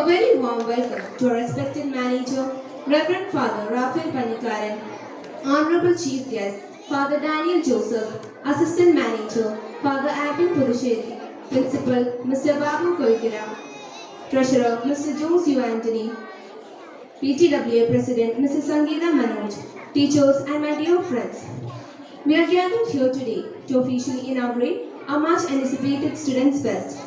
very warm welcome to our respected manager, Reverend Father Raphael Pannikaran, Honorable Chief Guest, Father Daniel Joseph, Assistant Manager, Father Alvin Puducherry, Principal, Mr. Babu Koikira, Treasurer, Mr. Jones U. Anthony, PTWA President, Mrs. Sangeeta Manoj, teachers and my dear friends. We are gathered here today to officially inaugurate our much anticipated Students' Fest,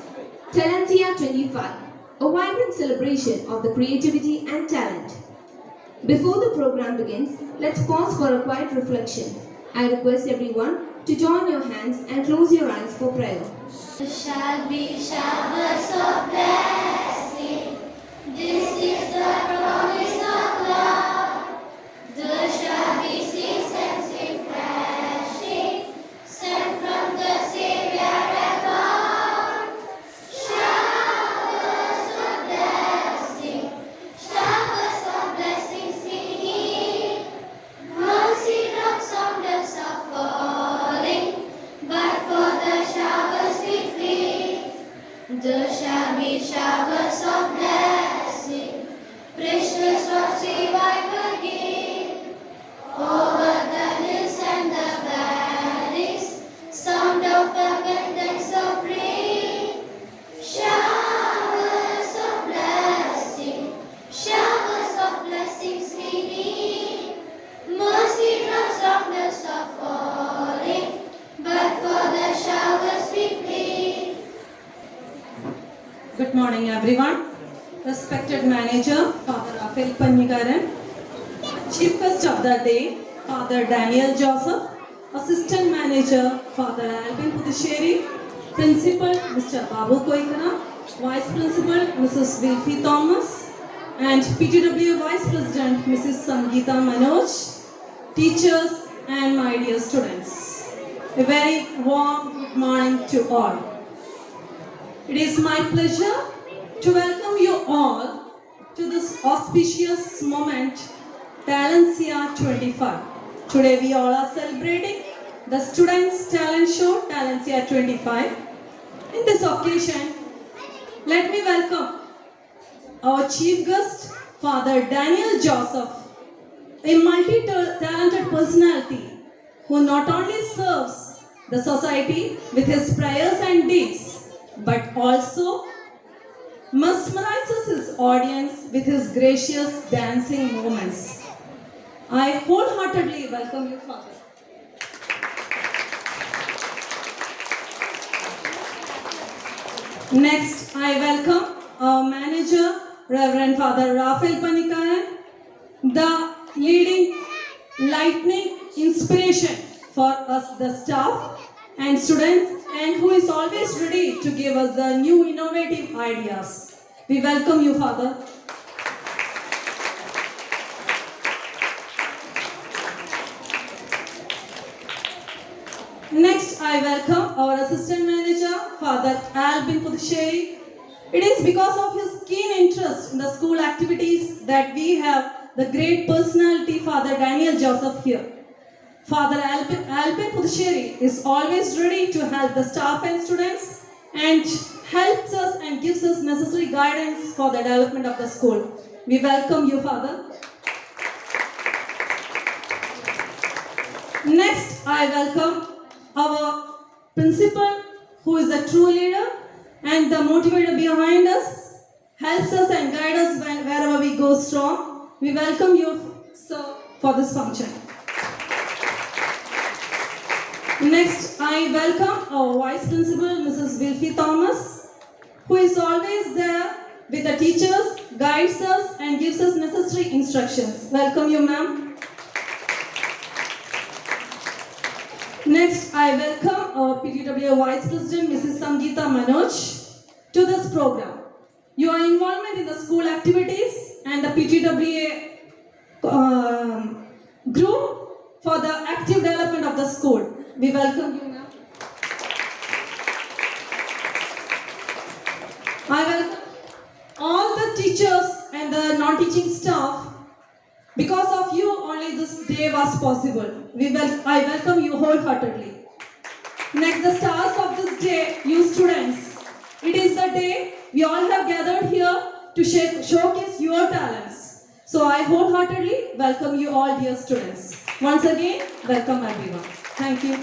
Talentia 25, a vibrant celebration of the creativity and talent. Before the program begins, let's pause for a quiet reflection. I request everyone to join your hands and close your eyes for prayer. There shall be showers of blessing. This is the promise of love. There shall be seasons refreshing, sent from the Savior above. Showers of blessing, showers of blessings we need. Mercy drops on us are falling, but for the showers we plead. There shall be showers of blessing, precious drops revival give. Over the hills and the valleys, sound of abundance of rain. Showers of blessing, showers of blessings we need. Mercy drops on us are falling, but for the showers we plead. Good morning, everyone. Respected Manager, Father Raphael Pannikaran, Chief Guest of the Day, Father Daniel Joseph, Assistant Manager, Father Alvin Puducherry, Principal, Mr. Babu Koikara, Vice Principal, Mrs. Wilfie Thomas, and PTW Vice President, Mrs. Sangeeta Manoj, teachers, and my dear students. A very warm good morning to all. It is my pleasure to welcome you all to this auspicious moment, Talentia 25. Today we all are celebrating the Students' Talent Show, Talentia 25. In this occasion, let me welcome our Chief Guest, Father Daniel Joseph, a multi-talented personality who not only serves the society with his prayers and deeds, but also mesmerizes his audience with his gracious dancing movements. I wholeheartedly welcome you, Father. Next, I welcome our manager, Reverend Father Raphael Pannikaran, the leading lightning inspiration for us, the staff and students, and who is always ready to give us the new innovative ideas. We welcome you, Father. Next, I welcome our Assistant Manager, Father Alvin Puducherry. It is because of his keen interest in the school activities that we have the great personality, Father Daniel Joseph here. Father Alvin Puducherry is always ready to help the staff and students and helps us and gives us necessary guidance for the development of the school. We welcome you, Father. Next, I welcome our principal, who is the true leader and the motivator behind us, helps us and guides us wherever we go strong. We welcome you, sir, for this function. Next, I welcome our Vice Principal, Mrs. Wilfie Thomas, who is always there with the teachers, guides us and gives us necessary instructions. Welcome you, ma'am. Next, I welcome our PTWA Vice President, Mrs. Sangeeta Manoj, to this program. Your involvement in the school activities and the PTWA group for the active development of the school. We welcome you now. I welcome all the teachers and the non-teaching staff. Because of you, only this day was possible. I welcome you wholeheartedly. Next, the stars of this day, you students. It is the day we all have gathered here to showcase your talents. So I wholeheartedly welcome you all, dear students. Once again, welcome everyone. Thank you.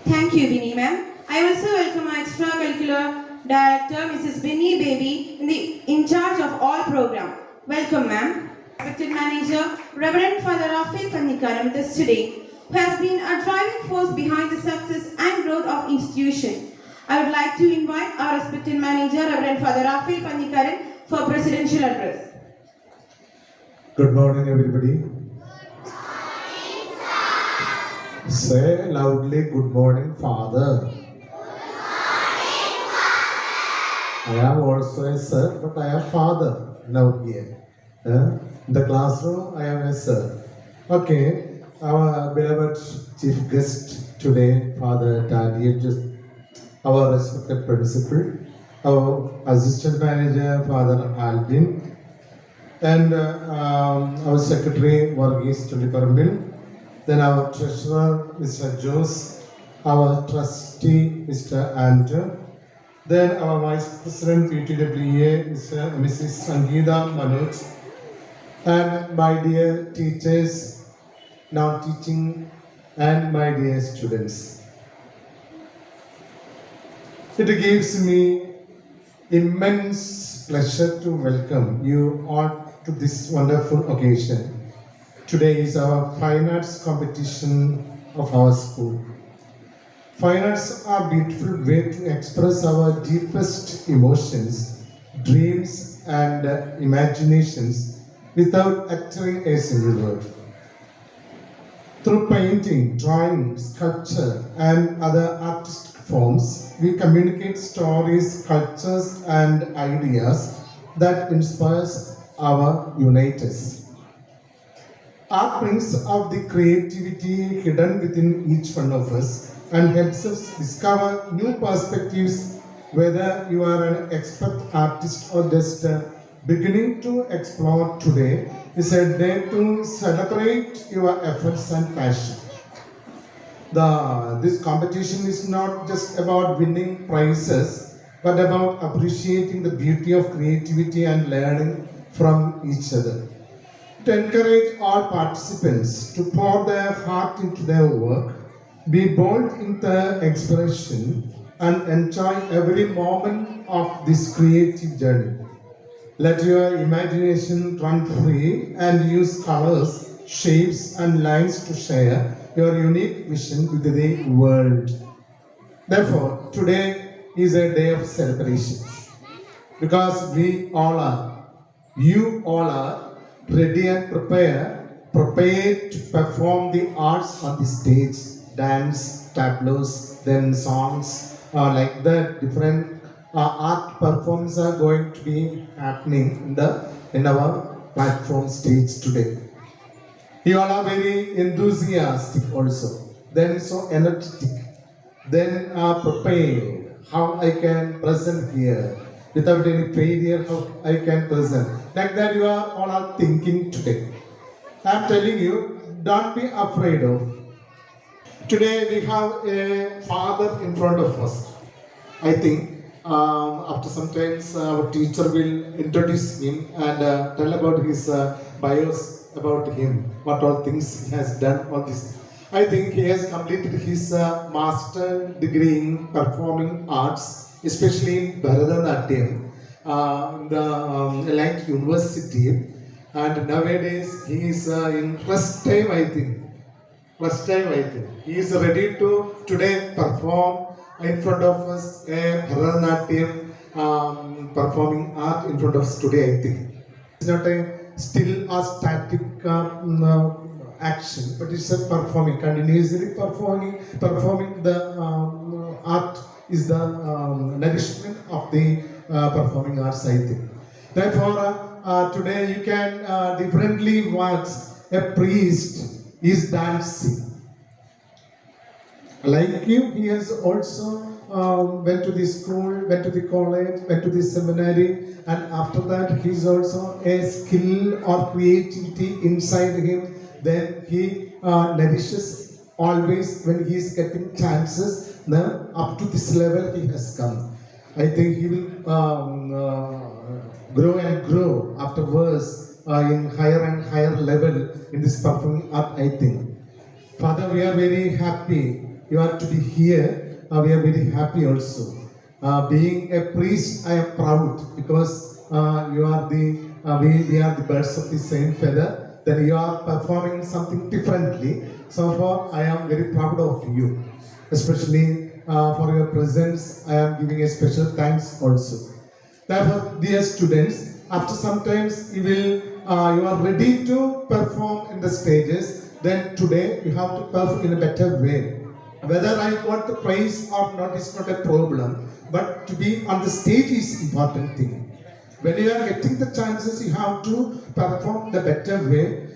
Thank you, Binny ma'am. I also welcome our extracurricular director, Mrs. Binny Baby, in charge of all program. Welcome, ma'am. Respected manager, Reverend Father Rafael Pannikaran with us today, who has been a driving force behind the success and growth of institution. I would like to invite our respected manager, Reverend Father Rafael Pannikaran, for presidential address. Good morning, everybody. Say loudly, good morning, Father. I am also a sir, but I am Father now here. In the classroom, I am a sir. Okay, our beloved chief guest today, Father Daniel, our respected principal, our assistant manager, Father Alvin, and our secretary, Varghese Tulliparambil, then our treasurer, Mr. Jose, our trustee, Mr. Andrew, then our vice president, PTWA, Mrs. Sangeeta Manoj, and my dear teachers, now teaching, and my dear students. It gives me immense pleasure to welcome you all to this wonderful occasion. Today is our fine arts competition of our school. Fine arts are a beautiful way to express our deepest emotions, dreams, and imaginations without uttering a single word. Through painting, drawing, sculpture, and other artistic forms, we communicate stories, cultures, and ideas that inspires our unite us. Art brings out the creativity hidden within each one of us and helps us discover new perspectives, whether you are an expert artist or just beginning to explore. Today is a day to celebrate your efforts and passion. This competition is not just about winning prizes, but about appreciating the beauty of creativity and learning from each other. To encourage all participants to pour their heart into their work, be bold in their expression, and enjoy every moment of this creative journey. Let your imagination run free and use colors, shapes, and lines to share your unique vision with the world. Therefore, today is a day of celebration because we all are, you all are, ready and prepared to perform the arts on the stage, dance, tableaus, then songs, like the different art performances are going to be happening in our platform stage today. You all are very enthusiastic also, then so energetic, then prepared. How I can present here without any failure, how I can present. Like that you are all are thinking today. I am telling you, don't be afraid of. Today we have a father in front of us. I think after some time our teacher will introduce him and tell about his bios about him, what all things he has done, all this. I think he has completed his master degree in performing arts, especially in Bharatanatyam, in the Elite University. And nowadays he is in first time, I think. He is ready to today perform in front of us a Bharatanatyam performing art in front of us today, I think. It's not a still or static action, but it's a performing, continuously performing the art is the nourishment of the performing arts, I think. Therefore, today you can differently watch a priest is dancing. Like him, he has also went to the school, went to the college, went to the seminary, and after that he is also a skill or creativity inside him. Then he nourishes always when he is getting chances. Now up to this level he has come. I think he will grow and grow afterwards in higher and higher level in this performing art, I think. Father, we are very happy you are to be here. We are very happy also. Being a priest, I am proud because you are we are the birds of the same feather. Then you are performing something differently. So far, I am very proud of you, especially for your presence. I am giving a special thanks also. Therefore, dear students, after some times you are ready to perform in the stages. Then today you have to perform in a better way. Whether I got the prize or not is not a problem, but to be on the stage is important thing. When you are getting the chances, you have to perform the better way.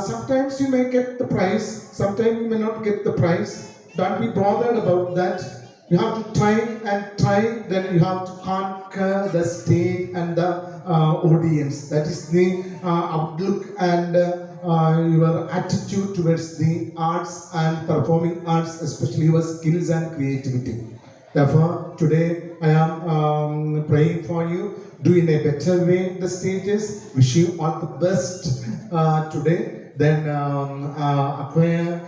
Sometimes you may get the prize, sometimes you may not get the prize. Don't be bothered about that. You have to try and try, then you have to conquer the stage and the audience. That is the outlook and your attitude towards the arts and performing arts, especially your skills and creativity. Therefore, today I am praying for you. Do in a better way the stages. Wish you all the best today. Then acquire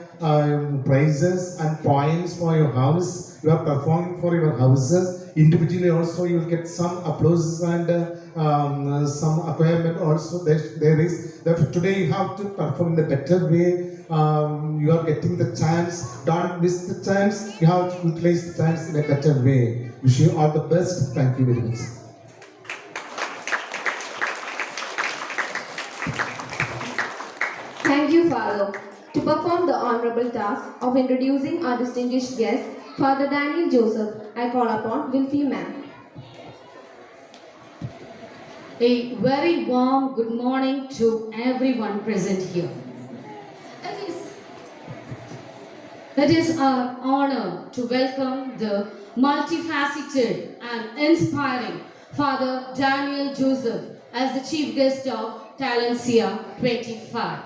prizes and points for your house. You are performing for your houses. Individually also you will get some applause and some acquirement also there is. Therefore today you have to perform in a better way. You are getting the chance. Don't miss the chance. You have to utilize the chance in a better way. Wish you all the best. Thank you very much. Thank you, Father. To perform the honorable task of introducing our distinguished guest, Father Daniel Joseph, I call upon Wilfie Ma'am. A very warm good morning to everyone present here. It is our honor to welcome the multifaceted and inspiring Father Daniel Joseph as the chief guest of Talensia 25.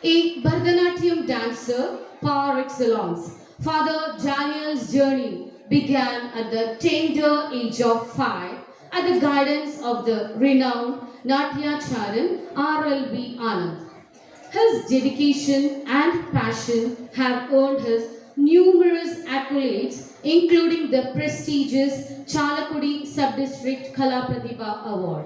A Bharatanatyam dancer par excellence, Father Daniel's journey began at the tender age of 5 at the guidance of the renowned Natyacharan R.L.V. Anand. His dedication and passion have earned his numerous accolades, including the prestigious Chalakudi Sub-District Kala Pratibha Award.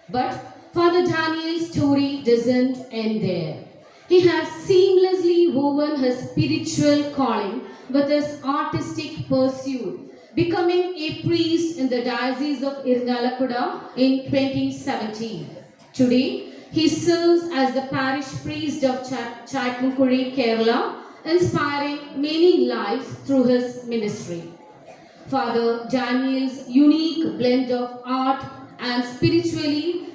But Father Daniel's story doesn't end there. He has seamlessly woven his spiritual calling with his artistic pursuit, becoming a priest in the Diocese of Irnalakuda in 2017. Today, he serves as the parish priest of Chaitmakuri, Kerala, inspiring many lives through his ministry. Father Daniel's unique blend of art and spirituality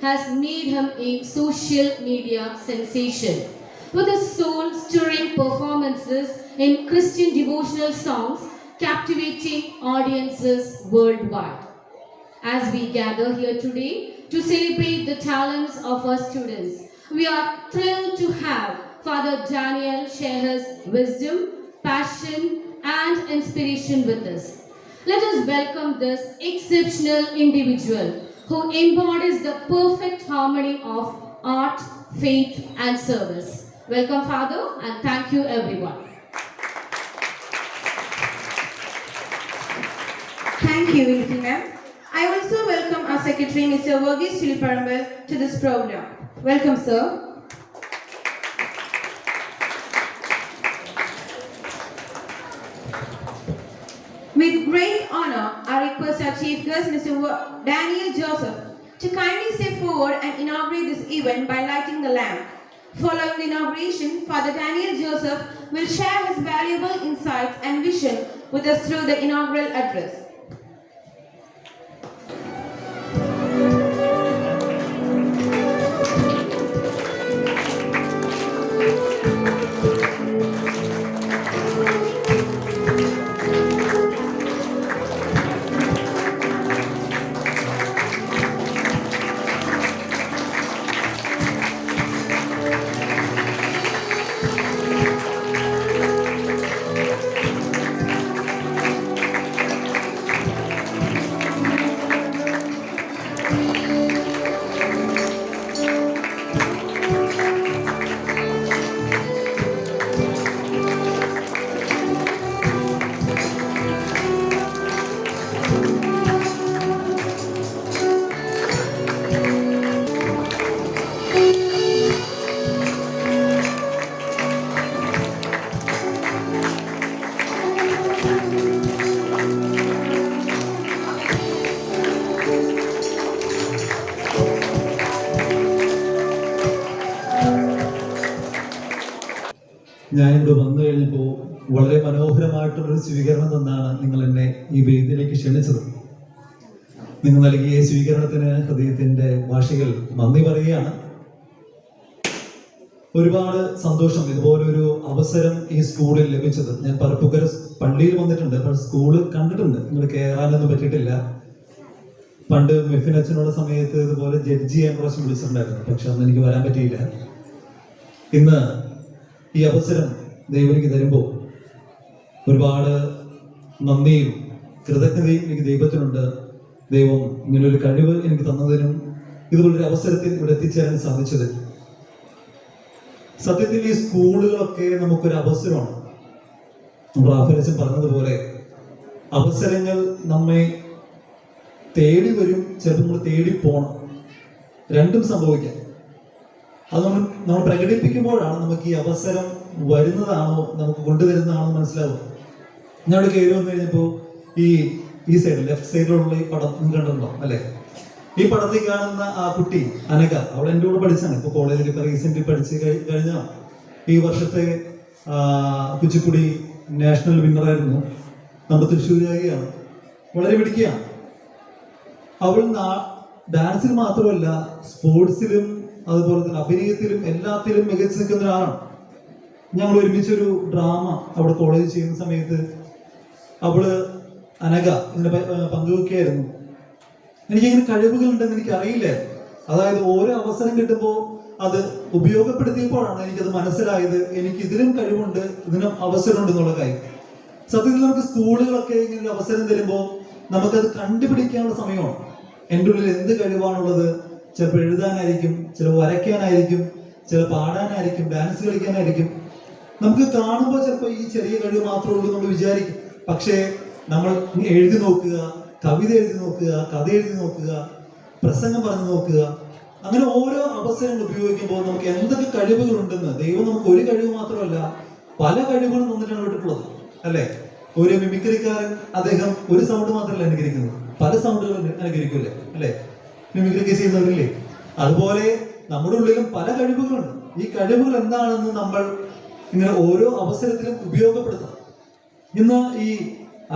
has made him a social media sensation, with his soul-stirring performances in Christian devotional songs captivating audiences worldwide. As we gather here today to celebrate the talents of our students, we are thrilled to have Father Daniel share his wisdom, passion, and inspiration with us. Let us welcome this exceptional individual who embodies the perfect harmony of art, faith, and service. Welcome, Father, and thank you, everyone. Thank you, Wilfie ma'am. I also welcome our secretary, Mr. Verghese Chiliparambal, to this program. Welcome, sir. With great honor, I request our chief guest, Mr. Daniel Joseph, to kindly step forward and inaugurate this event by lighting the lamp. Following the inauguration, Father Daniel Joseph will share his valuable insights and vision with us through the inaugural address. ഞാനിവിടെ വന്നു കഴിഞ്ഞപ്പോൾ വളരെ മനോഹരമായിട്ടുള്ളൊരു സ്വീകരണം തന്നാണ് നിങ്ങൾ എന്നെ ഈ വേദിയിലേക്ക് ക്ഷണിച്ചത്. നിങ്ങൾ നൽകിയ സ്വീകരണത്തിന് ഹൃദയത്തിന്റെ ഭാഷകൾ നന്ദി പറയുകയാണ്. ഒരുപാട് സന്തോഷം ഇതുപോലൊരു അവസരം ഈ സ്കൂളിൽ ലഭിച്ചത്. ഞാൻ പറപ്പുക്കര പള്ളിയിൽ വന്നിട്ടുണ്ട്, പക്ഷെ സ്കൂള് കണ്ടിട്ടുണ്ട്, നിങ്ങൾ കയറാനൊന്നും പറ്റിയിട്ടില്ല. പണ്ട് മെഫിൻ അച്ഛനുള്ള സമയത്ത് ഇതുപോലെ ജഡ്ജി ചെയ്യാൻ പ്രാവശ്യം വിളിച്ചിട്ടുണ്ടായിരുന്നു, പക്ഷെ അന്ന് എനിക്ക് വരാൻ പറ്റിയില്ല. ഇന്ന് ഈ അവസരം ദൈവം എനിക്ക് തരുമ്പോൾ ഒരുപാട് നന്ദിയും കൃതജ്ഞതയും എനിക്ക് ദൈവത്തിനുണ്ട്. ദൈവം ഇങ്ങനൊരു കഴിവ് എനിക്ക് തന്നതിനും ഇതുപോലൊരു അവസരത്തിൽ ഇവിടെ എത്തിച്ചേരാൻ സാധിച്ചത്. സത്യത്തിൽ ഈ സ്കൂളുകളൊക്കെ നമുക്കൊരു അവസരമാണ്. നമ്മൾ റാഫേലച്ചൻ പറഞ്ഞതുപോലെ അവസരങ്ങൾ നമ്മെ തേടി വരും, ചിലപ്പോൾ നമ്മൾ തേടി പോകണം. രണ്ടും സംഭവിക്കാം. അത് നമ്മൾ പ്രകടിപ്പിക്കുമ്പോഴാണ് നമുക്ക് ഈ അവസരം വരുന്നതാണോ നമുക്ക് കൊണ്ടുവരുന്നതാണോ മനസ്സിലാവും. ഞാൻ ഇവിടെ കയറി വന്നു കഴിഞ്ഞപ്പോൾ ഈ സൈഡ് ലെഫ്റ്റ് സൈഡിലുള്ള ഈ പടം നിങ്ങൾ കണ്ടിട്ടുണ്ടോ അല്ലേ? ഈ പടത്തിൽ കാണുന്ന ആ കുട്ടി അനഘ, അവൾ എൻ്റെ കൂടെ പഠിച്ചാണ്. ഇപ്പോൾ കോളേജിൽ ഇപ്പോൾ റീസെൻ്റ്ലി പഠിച്ച് കഴിഞ്ഞ ഈ വർഷത്തെ കുച്ചിപ്പുടി നാഷണൽ വിന്നറായിരുന്നു. നമ്മുടെ തൃശ്ശൂരുകാരിയാണ്, വളരെ മിടുക്കിയാണ്. അവൾ ഡാൻസിൽ മാത്രമല്ല സ്പോർട്സിലും അതുപോലെ തന്നെ അഭിനയത്തിലും എല്ലാത്തിലും മികച്ചു നിൽക്കുന്ന ഒരാളാണ്. ഞങ്ങൾ ഒരുമിച്ചൊരു ഡ്രാമ അവിടെ കോളേജിൽ ചെയ്യുന്ന സമയത്ത് അവള് അനഘ ഇങ്ങനെ പങ്കുവെക്കുകയായിരുന്നു. എനിക്കിങ്ങനെ കഴിവുകളുണ്ടെന്ന് എനിക്ക് അറിയില്ല. അതായത് ഓരോ അവസരം കിട്ടുമ്പോൾ അത് ഉപയോഗപ്പെടുത്തിയപ്പോഴാണ് എനിക്കത് മനസ്സിലായത്, എനിക്ക് ഇതിലും കഴിവുണ്ട്, ഇതിനും അവസരമുണ്ട് എന്നുള്ള കാര്യം. സത്യത്തിൽ നമുക്ക് സ്കൂളുകളൊക്കെ ഇങ്ങനെ ഒരു അവസരം തരുമ്പോൾ നമുക്കത് കണ്ടുപിടിക്കാനുള്ള സമയമാണ്. എൻ്റെ ഉള്ളിൽ എന്ത് കഴിവാണുള്ളത്? ചിലപ്പോൾ എഴുതാനായിരിക്കും, ചിലപ്പോൾ വരയ്ക്കാനായിരിക്കും, ചിലപ്പോൾ പാടാനായിരിക്കും, ഡാൻസ് കളിക്കാനായിരിക്കും. നമുക്ക് കാണുമ്പോൾ ചിലപ്പോൾ ഈ ചെറിയ കഴിവ് മാത്രമേ ഉള്ളൂ നമ്മൾ വിചാരിക്കും. പക്ഷേ നമ്മൾ എഴുതി നോക്കുക, കവിത എഴുതി നോക്കുക, കഥ എഴുതി നോക്കുക, പ്രസംഗം പറഞ്ഞു നോക്കുക, അങ്ങനെ ഓരോ അവസരങ്ങൾ ഉപയോഗിക്കുമ്പോൾ നമുക്ക് എന്തൊക്കെ കഴിവുകളുണ്ടെന്ന് ദൈവം നമുക്ക് ഒരു കഴിവ് മാത്രമല്ല പല കഴിവുകളും തന്നിട്ടാണ് വിട്ടിട്ടുള്ളത് അല്ലേ? ഒരു മിമിക്രിക്കാരൻ അദ്ദേഹം ഒരു സൗണ്ട് മാത്രമല്ല അനുകരിക്കുന്നത്, പല സൗണ്ടുകൾ അനുകരിക്കൂലേ അല്ലേ? മിമിക്രിക്ക് ചെയ്യുന്നവരില്ലേ? അതുപോലെ നമ്മുടെ ഉള്ളിലും പല കഴിവുകളുണ്ട്. ഈ കഴിവുകൾ എന്താണെന്ന് നമ്മൾ ഇങ്ങനെ ഓരോ അവസരത്തിലും ഉപയോഗപ്പെടുത്തണം. ഇന്ന് ഈ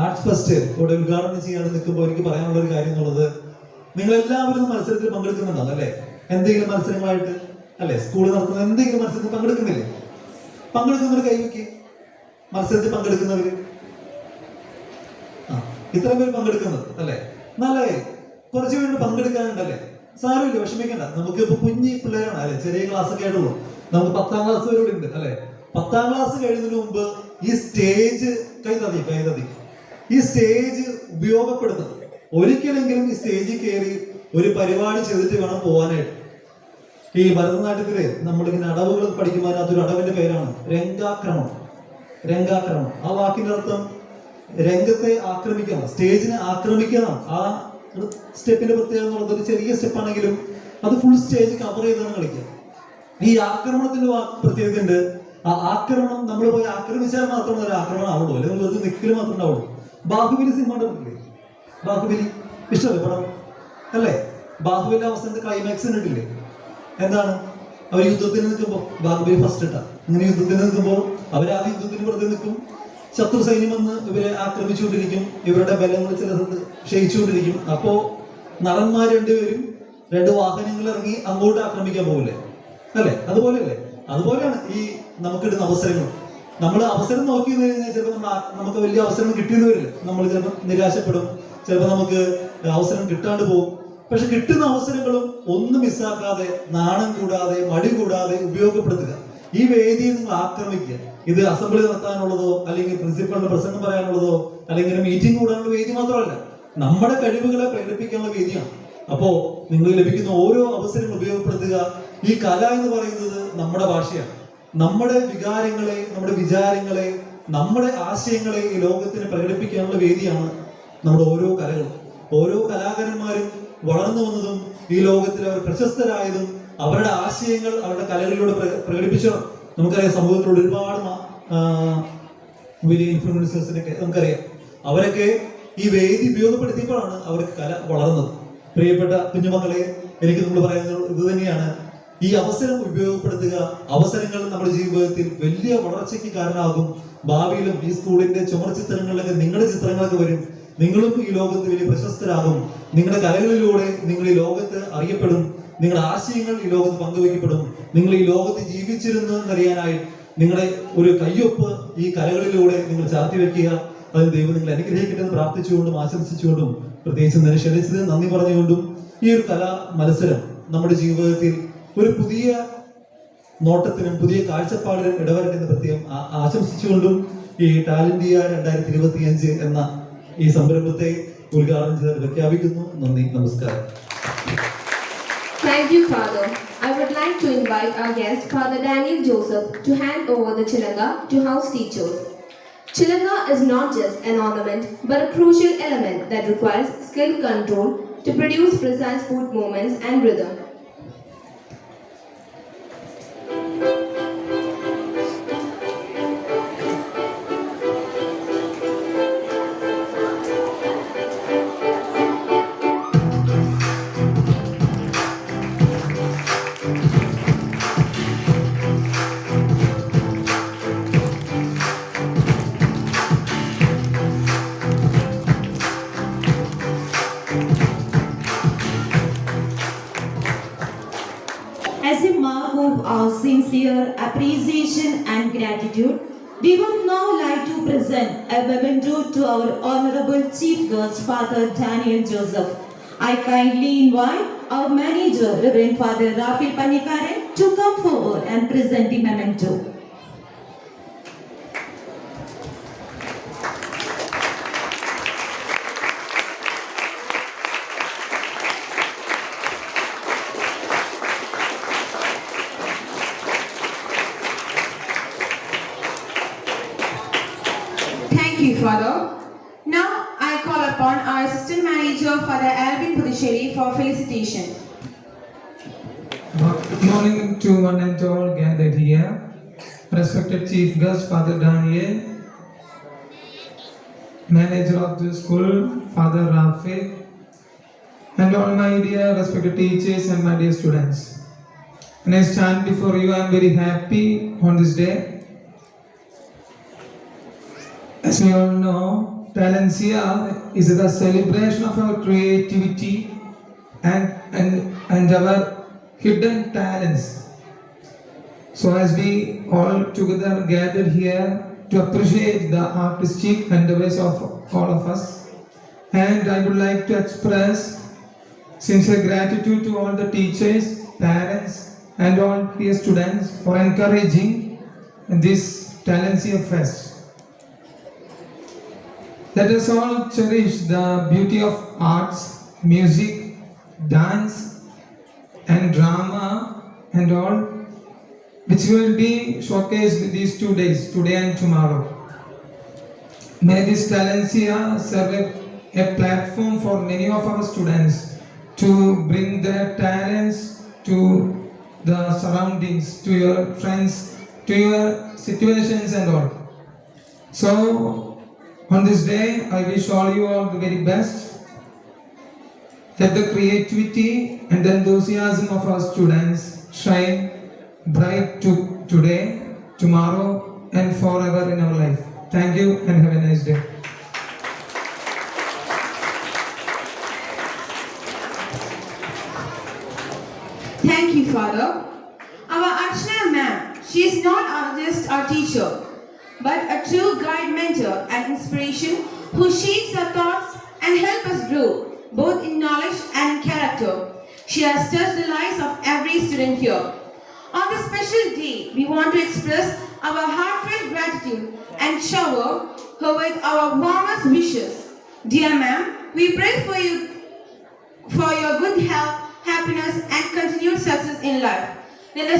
ആർട്സ് ഫെസ്റ്റ് ഇവിടെ ഉദ്ഘാടനം ചെയ്യാൻ നിൽക്കുമ്പോൾ എനിക്ക് പറയാനുള്ള ഒരു കാര്യം എന്നുള്ളത്, നിങ്ങൾ എല്ലാവരും മത്സരത്തിൽ പങ്കെടുക്കുന്നുണ്ടാവും അല്ലേ? എന്തെങ്കിലും മത്സരങ്ങളായിട്ട് അല്ലെ? സ്കൂളിൽ നടത്തുന്ന എന്തെങ്കിലും മത്സരത്തിൽ പങ്കെടുക്കുന്നില്ലേ? പങ്കെടുക്കുന്നവർ കൈവയ്ക്ക്. മത്സരത്തിൽ പങ്കെടുക്കുന്നവര് ഇത്രയും പേര് പങ്കെടുക്കുന്നത് അല്ലെ? നല്ല കാര്യം. കുറച്ച് പേര് പങ്കെടുക്കാനുണ്ടല്ലേ? സാരമില്ല, വിഷമിക്കണ്ട. നമുക്ക് ഇപ്പൊ കുഞ്ഞി പിള്ളേരാണ് അല്ലെ? ചെറിയ ക്ലാസ് ഒക്കെ ആയിട്ടുള്ളൂ. നമുക്ക് 10ാം ക്ലാസ് വരെ ഉണ്ട് അല്ലെ? 10ാം ക്ലാസ് കഴിയുന്നതിന് മുമ്പ് ഈ സ്റ്റേജ് കൈതതി ഈ സ്റ്റേജ് ഉപയോഗപ്പെടുത്തണം. ഒരിക്കലെങ്കിലും ഈ സ്റ്റേജിൽ കയറി ഒരു പരിപാടി ചെയ്തിട്ട് വേണം പോകാനായിട്ട്. ഈ ഭരതനാട്യത്തില് നമ്മളിങ്ങനെ അടവുകൾ പഠിക്കുമ്പോൾ അതിനകത്തൊരു അടവിന്റെ പേരാണ് രംഗാക്രമണം. രംഗാക്രമണം ആ വാക്കിന്റെ അർത്ഥം രംഗത്തെ ആക്രമിക്കണം, സ്റ്റേജിനെ ആക്രമിക്കണം. ആ സ്റ്റെപ്പിന്റെ പ്രത്യേകത എന്നുള്ളത് ഒരു ചെറിയ സ്റ്റെപ്പാണെങ്കിലും അത് ഫുൾ സ്റ്റേജ് കവർ ചെയ്താണ് കളിക്കുക. ഈ ആക്രമണത്തിന്റെ പ്രത്യേകത ഉണ്ട്. ആ ആക്രമണം നമ്മൾ പോയി ആക്രമിച്ചാൽ മാത്രമേ ഒരു ആക്രമണം ആവുള്ളൂ, അല്ലെങ്കിൽ വെറുതെ നിൽക്കൽ മാത്രമേ ഉണ്ടാവുള്ളൂ. ബാഹുബലി സിനിമ കണ്ടിട്ടില്ലേ? ബാഹുബലി ഇഷ്ടമല്ലേ പടം അല്ലേ? ബാഹുബലി അവസാനത്തെ ക്ലൈമാക്സ് കണ്ടിട്ടില്ലേ? എന്താണ്? അവർ യുദ്ധത്തിന് നിൽക്കുമ്പോൾ ബാഹുബലി ഫസ്റ്റ് ഇട്ടാ ഇങ്ങനെ യുദ്ധത്തിന് നിൽക്കുമ്പോൾ അവരാദ്യം യുദ്ധത്തിന് വെറുതെ നിൽക്കും. ശത്രു സൈന്യം വന്ന് ഇവരെ ആക്രമിച്ചുകൊണ്ടിരിക്കും, ഇവരുടെ ബലങ്ങൾ ചിലത് ക്ഷയിച്ചുകൊണ്ടിരിക്കും. അപ്പോ നടന്മാർ രണ്ടുപേരും 2 വാഹനങ്ങൾ ഇറങ്ങി അങ്ങോട്ട് ആക്രമിക്കാൻ പോകില്ലേ അല്ലെ? അതുപോലെയല്ലേ? അതുപോലെയാണ് ഈ നമുക്കിടുന്ന അവസരങ്ങൾ. നമ്മൾ അവസരം നോക്കി കഴിഞ്ഞാൽ ചിലപ്പോൾ നമുക്ക് വലിയ അവസരം കിട്ടിയെന്ന് വരില്ല. നമ്മൾ ചിലപ്പോൾ നിരാശപ്പെടും, ചിലപ്പോൾ നമുക്ക് അവസരം കിട്ടാണ്ട് പോകും. പക്ഷെ കിട്ടുന്ന അവസരങ്ങളും ഒന്നും മിസ്സാക്കാതെ, നാണം കൂടാതെ, മടി കൂടാതെ ഉപയോഗപ്പെടുത്തുക. ഈ വേദിയെ നിങ്ങൾ ആക്രമിക്കുക. ഇത് അസംബ്ലി നടത്താനുള്ളതോ അല്ലെങ്കിൽ പ്രിൻസിപ്പളിന്റെ പ്രസംഗം പറയാനുള്ളതോ അല്ലെങ്കിൽ മീറ്റിംഗ് കൂടാനുള്ള വേദി മാത്രമല്ല, നമ്മുടെ കഴിവുകളെ പ്രകടിപ്പിക്കാനുള്ള വേദിയാണ്. അപ്പോ നിങ്ങൾ ലഭിക്കുന്ന ഓരോ അവസരങ്ങൾ ഉപയോഗപ്പെടുത്തുക. ഈ കല എന്ന് പറയുന്നത് നമ്മുടെ ഭാഷയാണ്. നമ്മുടെ വികാരങ്ങളെ, നമ്മുടെ വിചാരങ്ങളെ, നമ്മുടെ ആശയങ്ങളെ ഈ ലോകത്തിന് പ്രകടിപ്പിക്കാനുള്ള വേദിയാണ് നമ്മുടെ ഓരോ കലകളും. ഓരോ കലാകാരന്മാരും വളർന്നു വന്നതും ഈ ലോകത്തിൽ അവർ പ്രശസ്തരായതും അവരുടെ ആശയങ്ങൾ അവരുടെ കലകളിലൂടെ പ്രകടിപ്പിച്ചു. നമുക്കറിയാം, സമൂഹത്തിലൂടെ ഒരുപാട് വലിയ ഇൻഫ്ലുവൻസേഴ്സിനൊക്കെ നമുക്കറിയാം. അവരൊക്കെ ഈ വേദി ഉപയോഗപ്പെടുത്തിയപ്പോഴാണ് അവർക്ക് കല വളർന്നത്. പ്രിയപ്പെട്ട കുഞ്ഞുമക്കളെ, എനിക്ക് നമ്മൾ പറയുന്നത് ഇത് തന്നെയാണ്. ഈ അവസരം ഉപയോഗപ്പെടുത്തുക. അവസരങ്ങൾ നമ്മുടെ ജീവിതത്തിൽ വലിയ വളർച്ചയ്ക്ക് കാരണമാകും. ഭാവിയിലും ഈ സ്കൂളിന്റെ ചുമർചിത്രങ്ങളിലൊക്കെ നിങ്ങളുടെ ചിത്രങ്ങളൊക്കെ വരും. നിങ്ങളും ഈ ലോകത്ത് വലിയ പ്രശസ്തരാകും. നിങ്ങളുടെ കലകളിലൂടെ നിങ്ങൾ ഈ ലോകത്ത് അറിയപ്പെടും. നിങ്ങളുടെ ആശയങ്ങൾ ഈ ലോകത്ത് പങ്കുവയ്ക്കപ്പെടും. നിങ്ങൾ ഈ ലോകത്ത് ജീവിച്ചിരുന്നു എന്നറിയാനായി നിങ്ങളുടെ ഒരു കയ്യൊപ്പ് ഈ കലകളിലൂടെ നിങ്ങൾ ചാർത്തിവെക്കുക. അതിന് ദൈവം നിങ്ങൾ അനുഗ്രഹിക്കട്ടെ എന്ന് പ്രാർത്ഥിച്ചുകൊണ്ടും ആശംസിച്ചുകൊണ്ടും പ്രത്യേകിച്ച് നിന്നെ ക്ഷണിച്ചത് നന്ദി പറഞ്ഞുകൊണ്ടും ഈ ഒരു കലാ മത്സരം നമ്മുടെ ജീവിതത്തിൽ ഒരു പുതിയ നോട്ടത്തിനും പുതിയ കാഴ്ചപ്പാടിനും ഇടവരട്ടെ എന്ന് പ്രത്യേകം ആശംസിച്ചുകൊണ്ടും ഈ ടാലന്റിയ 2025 എന്ന ഈ സംരംഭത്തെ ഉദ്ഘാടനം ചെയ്ത് പ്രഖ്യാപിക്കുന്നു. നന്ദി, നമസ്കാരം. Thank you, Father. I would like to invite our guest, Father Daniel Joseph, to hand over the Chilanga to house teachers. Chilanga is not just an ornament, but a crucial element that requires skill control to produce precise foot movements and rhythm. As a mark of our sincere appreciation and gratitude, we would now like to present a memento to our Honorable Chief Guest, Father Daniel Joseph. I kindly invite our manager, Reverend Father Rafael Pannikaran, to come forward and present the memento. Thank you, Father. Now I call upon our Assistant Manager, Father Alvin Puducherry, for felicitation. Good morning to one and all gathered here. Respected Chief Guest, Father Daniel, Manager of the school, Father Rafael, and all my dear respected teachers and my dear students. When I stand before you, I am very happy on this day. As we all know, Talentia is the celebration of our creativity and our hidden talents. So as we all together gathered here to appreciate the artistic endeavors of all of us, and I would like to express sincere gratitude to all the teachers, parents, and all dear students for encouraging this Talentia Fest. Let us all cherish the beauty of arts, music, dance, and drama, and all, which will be showcased these 2 days, today and tomorrow. May this Talentia serve a platform for many of our students to bring their talents to the surroundings, to your friends, to your situations and all. So, on this day, I wish all you all the very best. Let the creativity and the enthusiasm of our students shine bright today, tomorrow, and forever in our life. Thank you and have a nice day. Thank you, Father. Our Archana ma'am, she is not just our teacher, but a true guide, mentor, and inspiration who shapes our thoughts and help us grow, both in knowledge and in character. She has touched the lives of every student here. On this special day, we want to express our heartfelt gratitude and shower her with our warmest wishes. Dear ma'am, we pray for you for your good health, happiness, and continued success in life. Let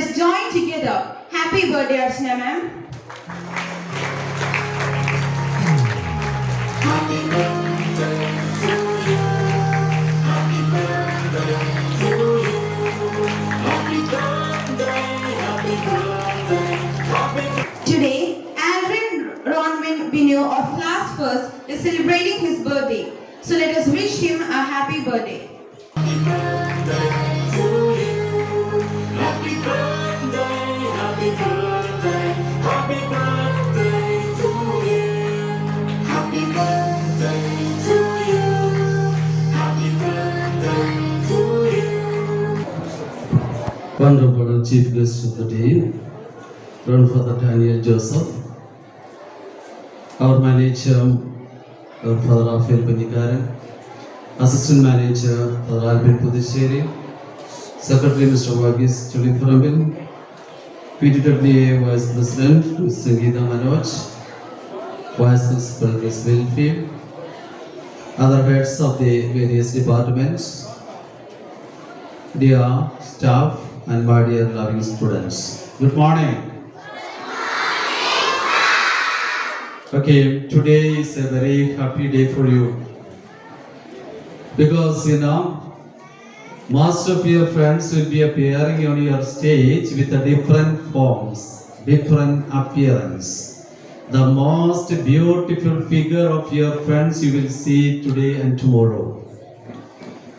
us join together. Happy birthday, Archana ma'am. Happy birthday to you. Happy birthday to you. Happy birthday, happy birthday, happy birthday. Today, Alvin Ronwin Binu of class first is celebrating his birthday. So let us wish him a happy birthday. Happy birthday to you. chief guest of the day, Reverend Father Daniel Joseph, our manager, Father Raphael Pannikaran, assistant manager, Father Albin Pudisheri, secretary Mr. Varghese Chuliparampil, PTWA Vice President Ms. Sangeeta Manoj, Vice Principal Ms. Wilfield, other heads of the various departments, dear staff and my dear loving students. Good morning. Okay, today is a very happy day for you because most of your friends will be appearing on your stage with a different forms, different appearance. The most beautiful figure of your friends you will see today and tomorrow.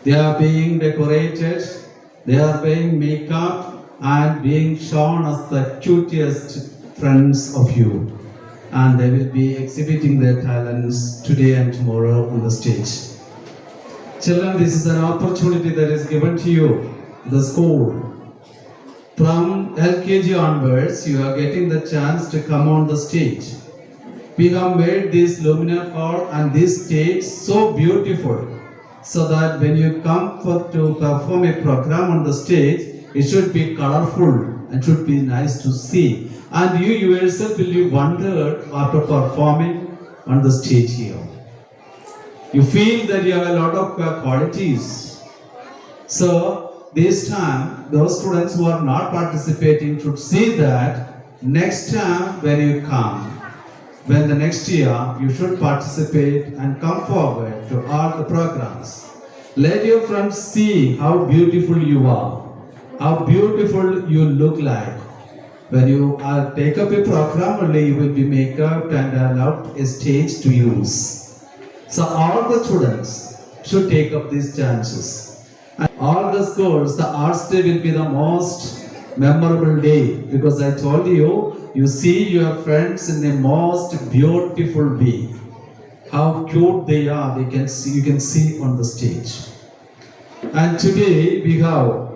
They are being decorated, they are being makeup and being shown as the cutest friends of you. And they will be exhibiting their talents today and tomorrow on the stage. Children, this is an opportunity that is given to you, the school. From LKG onwards, you are getting the chance to come on the stage. We have made this luminous hall and this stage so beautiful, so that when you come to perform a program on the stage, it should be colorful and should be nice to see. And you yourself will be wondered after performing on the stage here. You feel that you have a lot of qualities. So this time, those students who are not participating should see that next time when you come, when the next year, you should participate and come forward to all the programs. Let your friends see how beautiful you are, how beautiful you look like. When you take up a program, only you will be made up and allowed a stage to use. So all the students should take up these chances. And all the schools, the arts day will be the most memorable day, because I told you, you see your friends in the most beautiful way. How cute they are, you can see on the stage. And today we have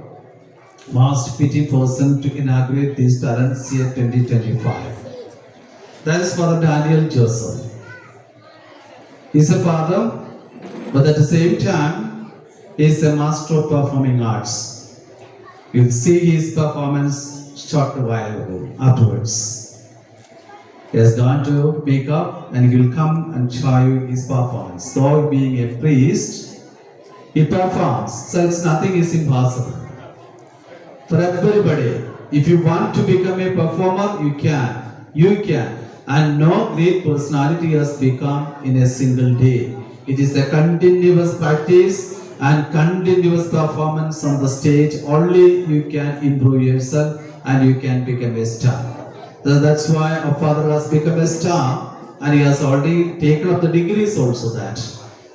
most fitting person to inaugurate this Talents Year 2025. That is Father Daniel Joseph. He is a father, but at the same time, he is a master of performing arts. You will see his performance short while ago, afterwards. He has gone to make up and he will come and show you his performance. Though being a priest, he performs, so nothing is impossible. For everybody, if you want to become a performer, you can. And no great personality has become in a single day. It is a continuous practice and continuous performance on the stage. Only you can improve yourself and you can become a star. So that's why our father has become a star, and he has already taken up the degrees also that.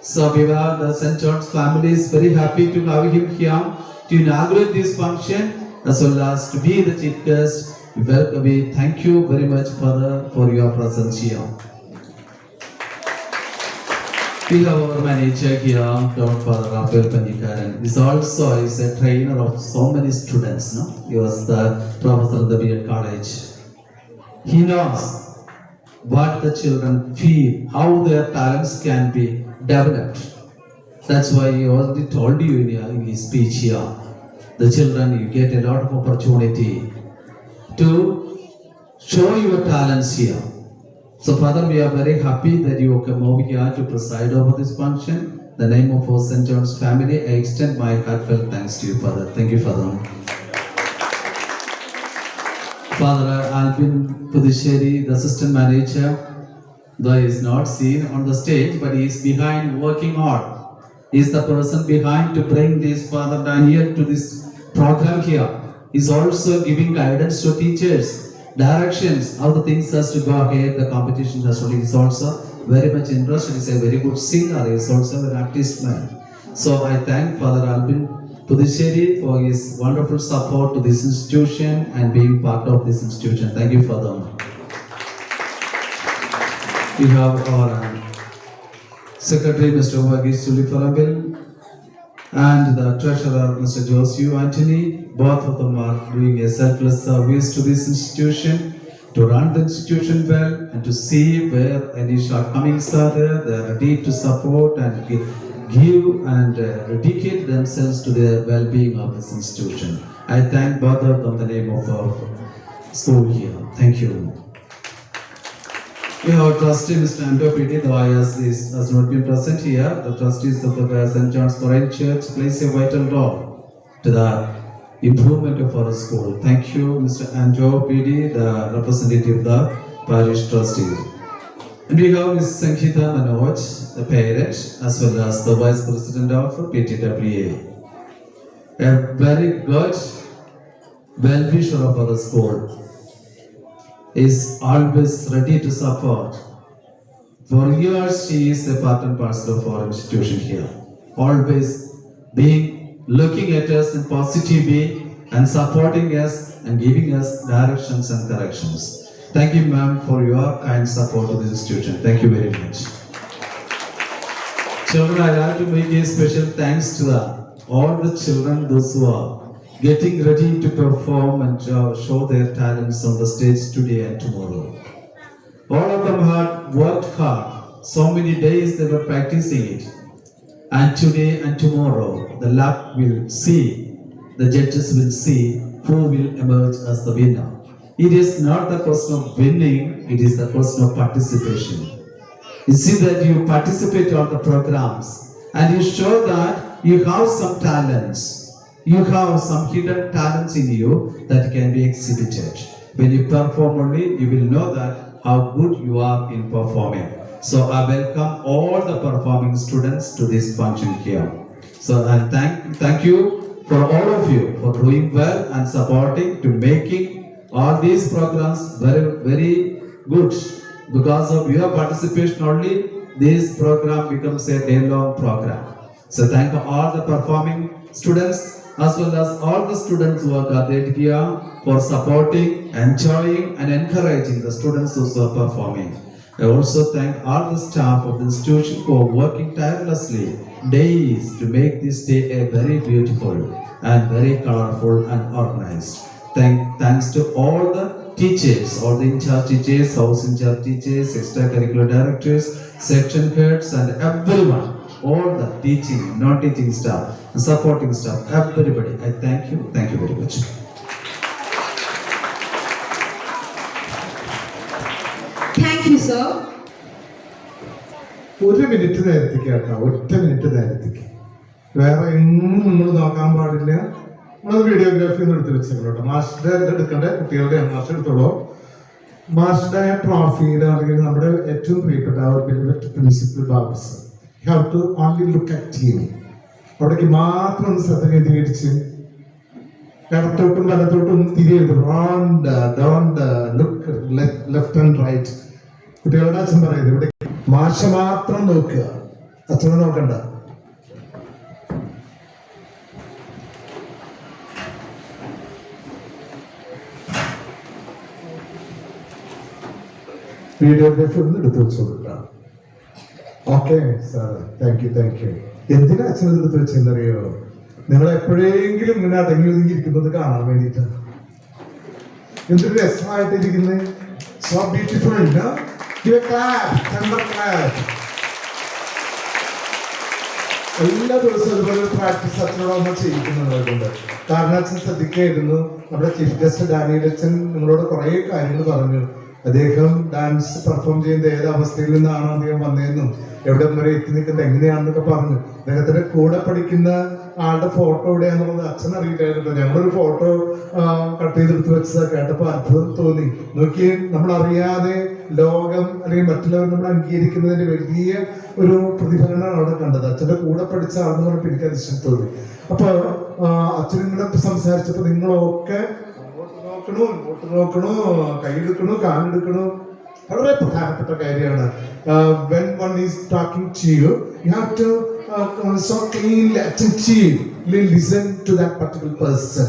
So we have the St. John's family is very happy to have him here to inaugurate this function, as well as to be the chief guest. We thank you very much, Father, for your presence here. We have our manager here, Dr. Father Raphael Pannikaran. This also is a trainer of so many students. No? He was the professor of the B.Ed College. He knows what the children feel, how their talents can be developed. That's why he already told you in his speech here. The children, you get a lot of opportunity to show your talents here. So Father, we are very happy that you come over here to preside over this function. In the name of our St. John's family, I extend my heartfelt thanks to you, Father. Thank you, Father. Father Albin Pudisheri, the assistant manager, though he is not seen on the stage, but he is behind working hard. He is the person behind to bring this Father Daniel to this program here. He is also giving guidance to teachers, directions, how the things has to go ahead, the competition has to be. He is also very much interested. He is a very good singer. He is also an artist man. So I thank Father Albin Pudisheri for his wonderful support to this institution and being part of this institution. Thank you, Father. We have our Secretary, Mr. Varghese Chuliparampil, and the treasurer, Mr. Josue Anthony. Both of them are doing a selfless service to this institution, to run the institution well, and to see where any shortcomings are there. They are ready to support and give and dedicate themselves to the well-being of this institution. I thank both of them in the name of our school here. Thank you. We have trustee Mr. Ando P.D. though has not been present here. The trustees of the St. John's Foreign Church plays a vital role to the improvement of our school. Thank you, Mr. Ando P.D., the representative of the parish trustee. And we have Ms. Sangeeta Manoj, the parent, as well as the vice president of PTWA. A very good well-wisher of our school is always ready to support. For years, she is a part and parcel of our institution here. Always looking at us in positive way and supporting us and giving us directions and corrections. Thank you, ma'am, for your kind support to this institution. Thank you very much. Children, I like to make a special thanks to all the children, those who are getting ready to perform and show their talents on the stage today and tomorrow. All of them had worked hard. So many days they were practicing it. And today and tomorrow, the lab will see, the judges will see who will emerge as the winner. It is not the question of winning, it is the question of participation. You see that you participate on the programs and you show that you have some talents. You have some hidden talents in you that can be exhibited. When you perform only, you will know that how good you are in performing. So I welcome all the performing students to this function here. So and thank you for all of you for doing well and supporting to making all these programs very, very good. Because of your participation only, this program becomes a day-long program. So thank all the performing students as well as all the students who are gathered here for supporting, enjoying and encouraging the students who are performing. I also thank all the staff of the institution who are working tirelessly days to make this day a very beautiful and very colorful and organized. Thanks to all the teachers, all the in-charge teachers, house in-charge teachers, extracurricular directors, section heads and everyone. All the teaching, non-teaching staff, supporting staff, everybody. I thank you very much. Thank you, sir. ഒരു minute നേരത്തേക്ക് കേട്ടോ, ഒറ്റ minute നേരത്തേക്ക്. വേറെ എങ്ങും നമ്മൾ നോക്കാൻ പാടില്ല. നമ്മളത് വീഡിയോഗ്രാഫി ഒന്നും എടുത്ത് വെച്ചോട്ടോ. മാസ്റ്റർ എടുക്കേണ്ട കുട്ടികളുടെ മാസ്റ്റർ എടുത്തോളൂ. മാസ്റ്ററുടെ ട്രോഫിയുടെ അല്ലെങ്കിൽ നമ്മുടെ ഏറ്റവും പ്രിയപ്പെട്ട principal Babu's. You have to only look at him. അവിടേക്ക് മാത്രം ഒന്ന് ശ്രദ്ധ കേന്ദ്രീകരിച്ച് ഇടത്തോട്ടും വലത്തോട്ടും തിരിയരുത്. Don't look left and right. കുട്ടികളുടെ അച്ഛൻ പറയുന്നത് ഇവിടെ മാഷ മാത്രം നോക്കുക, അച്ഛനെ നോക്കണ്ട. വീഡിയോഗ്രാഫി ഒന്ന് എടുത്ത് വെച്ചോളൂ. Okay sir, thank you. എന്തിനാ അച്ഛൻ എടുത്ത് വെച്ചെന്നറിയോ? നിങ്ങൾ എപ്പോഴെങ്കിലും ഇങ്ങനെ അടങ്ങി ഒതുങ്ങിയിരിക്കുന്നത് കാണാൻ വേണ്ടിയിട്ടാണ്. എന്തൊരു രസമായിട്ടിരിക്കുന്നത്. So beautiful. എല്ലാ ദിവസവും അതുപോലെ പ്രാക്ടീസ് അച്ഛനോട് ചെയ്യിക്കുന്നുണ്ട്. കാരണം അച്ഛൻ ശ്രദ്ധിക്കായിരുന്നു. നമ്മുടെ ചീഫ് ഗസ്റ്റ് ഡാനിയൽ അച്ഛൻ നിങ്ങളോട് കുറെ കാര്യങ്ങൾ പറഞ്ഞു. അദ്ദേഹം ഡാൻസ് പെർഫോം ചെയ്യുന്ന ഏത് അവസ്ഥയിൽ നിന്നാണോ അദ്ദേഹം വന്നതെന്നും എവിടെ വരെ എത്തി നിൽക്കുന്നത് എങ്ങനെയാണെന്നൊക്കെ പറഞ്ഞു. അദ്ദേഹത്തിന്റെ കൂടെ പഠിക്കുന്ന ആളുടെ ഫോട്ടോ എവിടെയാണെന്നുള്ളത് അച്ഛൻ അറിയില്ലായിരുന്നു. ഞങ്ങളൊരു ഫോട്ടോ കട്ട് ചെയ്തെടുത്ത് വെച്ചത് കേട്ടപ്പോൾ അത്ഭുതം തോന്നി. നോക്കി, നമ്മൾ അറിയാതെ ലോകം അല്ലെങ്കിൽ മറ്റുള്ളവർ നമ്മൾ അംഗീകരിക്കുന്നതിന്റെ വലിയ ഒരു പ്രതിഫലനമാണ് അവിടെ കണ്ടത്. അച്ഛന്റെ കൂടെ പഠിച്ച ആളെന്ന് പറഞ്ഞപ്പോൾ എനിക്ക് അതിശയം തോന്നി. അപ്പൊ അച്ഛൻ നിങ്ങളെ സംസാരിച്ചപ്പോൾ നിങ്ങളൊക്കെ ഇങ്ങോട്ട് നോക്കണോ, കൈയെടുക്കണോ, കാലെടുക്കണോ, വളരെ പ്രധാനപ്പെട്ട കാര്യമാണ്. When one is talking to you, you have to so keenly, attentively listen to that particular person.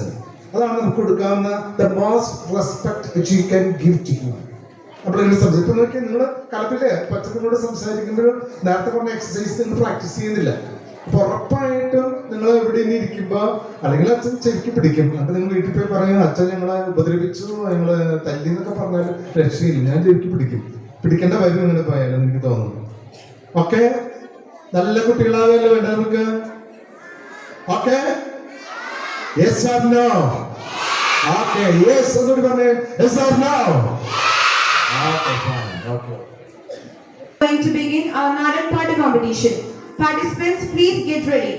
അതാണ് നമുക്ക് കൊടുക്കാവുന്ന the most respect which you can give to him. നമ്മളിങ്ങനെ സംസാരിക്കും. ഇപ്പൊ നോക്കിയാൽ നിങ്ങൾ കളപ്പില്ലേ പച്ചക്കറിയോട് സംസാരിക്കുമ്പോൾ നേരത്തെ പറഞ്ഞ എക്സസൈസ് നിങ്ങൾ പ്രാക്ടീസ് ചെയ്യുന്നില്ല. അപ്പൊ ഉറപ്പായിട്ടും നിങ്ങൾ ഇവിടെ ഇനി ഇരിക്കുമ്പോ അല്ലെങ്കിൽ അച്ഛൻ ശരിക്കും പിടിക്കും. അപ്പൊ നിങ്ങൾ വീട്ടിൽ പോയി പറയും അച്ഛൻ ഞങ്ങളെ ഉപദ്രവിച്ചു, ഞങ്ങള് തല്ലി എന്നൊക്കെ പറഞ്ഞാൽ രക്ഷയില്ല. ഞാൻ ശരിക്കും പിടിക്കും. പിടിക്കേണ്ട വരും ഇങ്ങനെ പോയാലും എനിക്ക് തോന്നുന്നു. ഓക്കെ, നല്ല കുട്ടികളാവല്ലോ വേണ്ട നമുക്ക്. Okay, yes or no? Okay, yes എന്നോട് പറഞ്ഞേ. Yes or no? Okay, fine. Okay. Going to begin our Nadan Paatu competition. Participants, please get ready.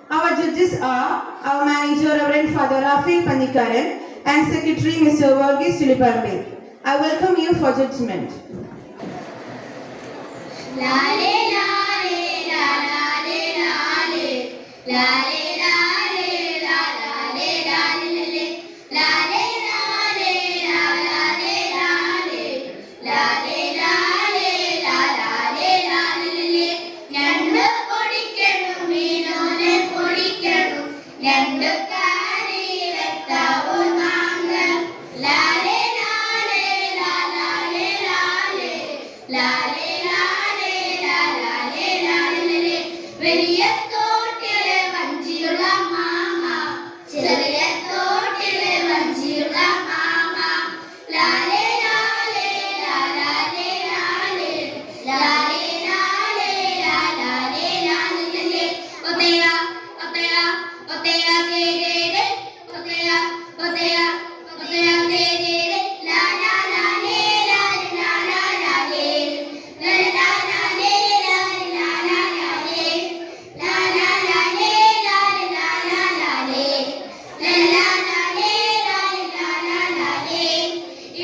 Our judges are our manager Reverend Father Rafael Pannikaran and Secretary Mr. Varghese Tuliparambil. I welcome you for judgment. Lale lale la lale lale lale lale la lale lale lale lale la lale lale lale lale la lale lale ഞണ്ട് പൊടിക്കണം മീനോനെ പൊടിക്കണം ഞണ്ട് കറി വെത്താവും നാങ്ക ലാലെ ലാലെ ലാ ലാലെ ലാലെ ലാലെ ലാലെ ലാ ലാലെ ലാലെ വലിയ തോട്ടിലെ വഞ്ചിയുള്ള mama ചെറിയ തോട്ടിലെ വഞ്ചിയുള്ള mama ലാലെ ലാലെ ലാ ലാലെ ലാലെ ലാലെ ലാലെ ലാ ലാലെ ലാലെ ഒതയ ഒതയ ഒതയ തേരേ ഒതയ ഒതയ ഒതയ തേരേ ലാ ലാ ലാലെ ലാലെ ലാ ലാ ലാലെ ലാ ലാ ലാലെ ലാലെ ലാ ലാ ലാലെ ലാ ലാ ലാലെ ലാലെ ലാ ലാ ലാലെ ലാ ലാ ലാലെ ലാലെ ലാ ലാ ലാലെ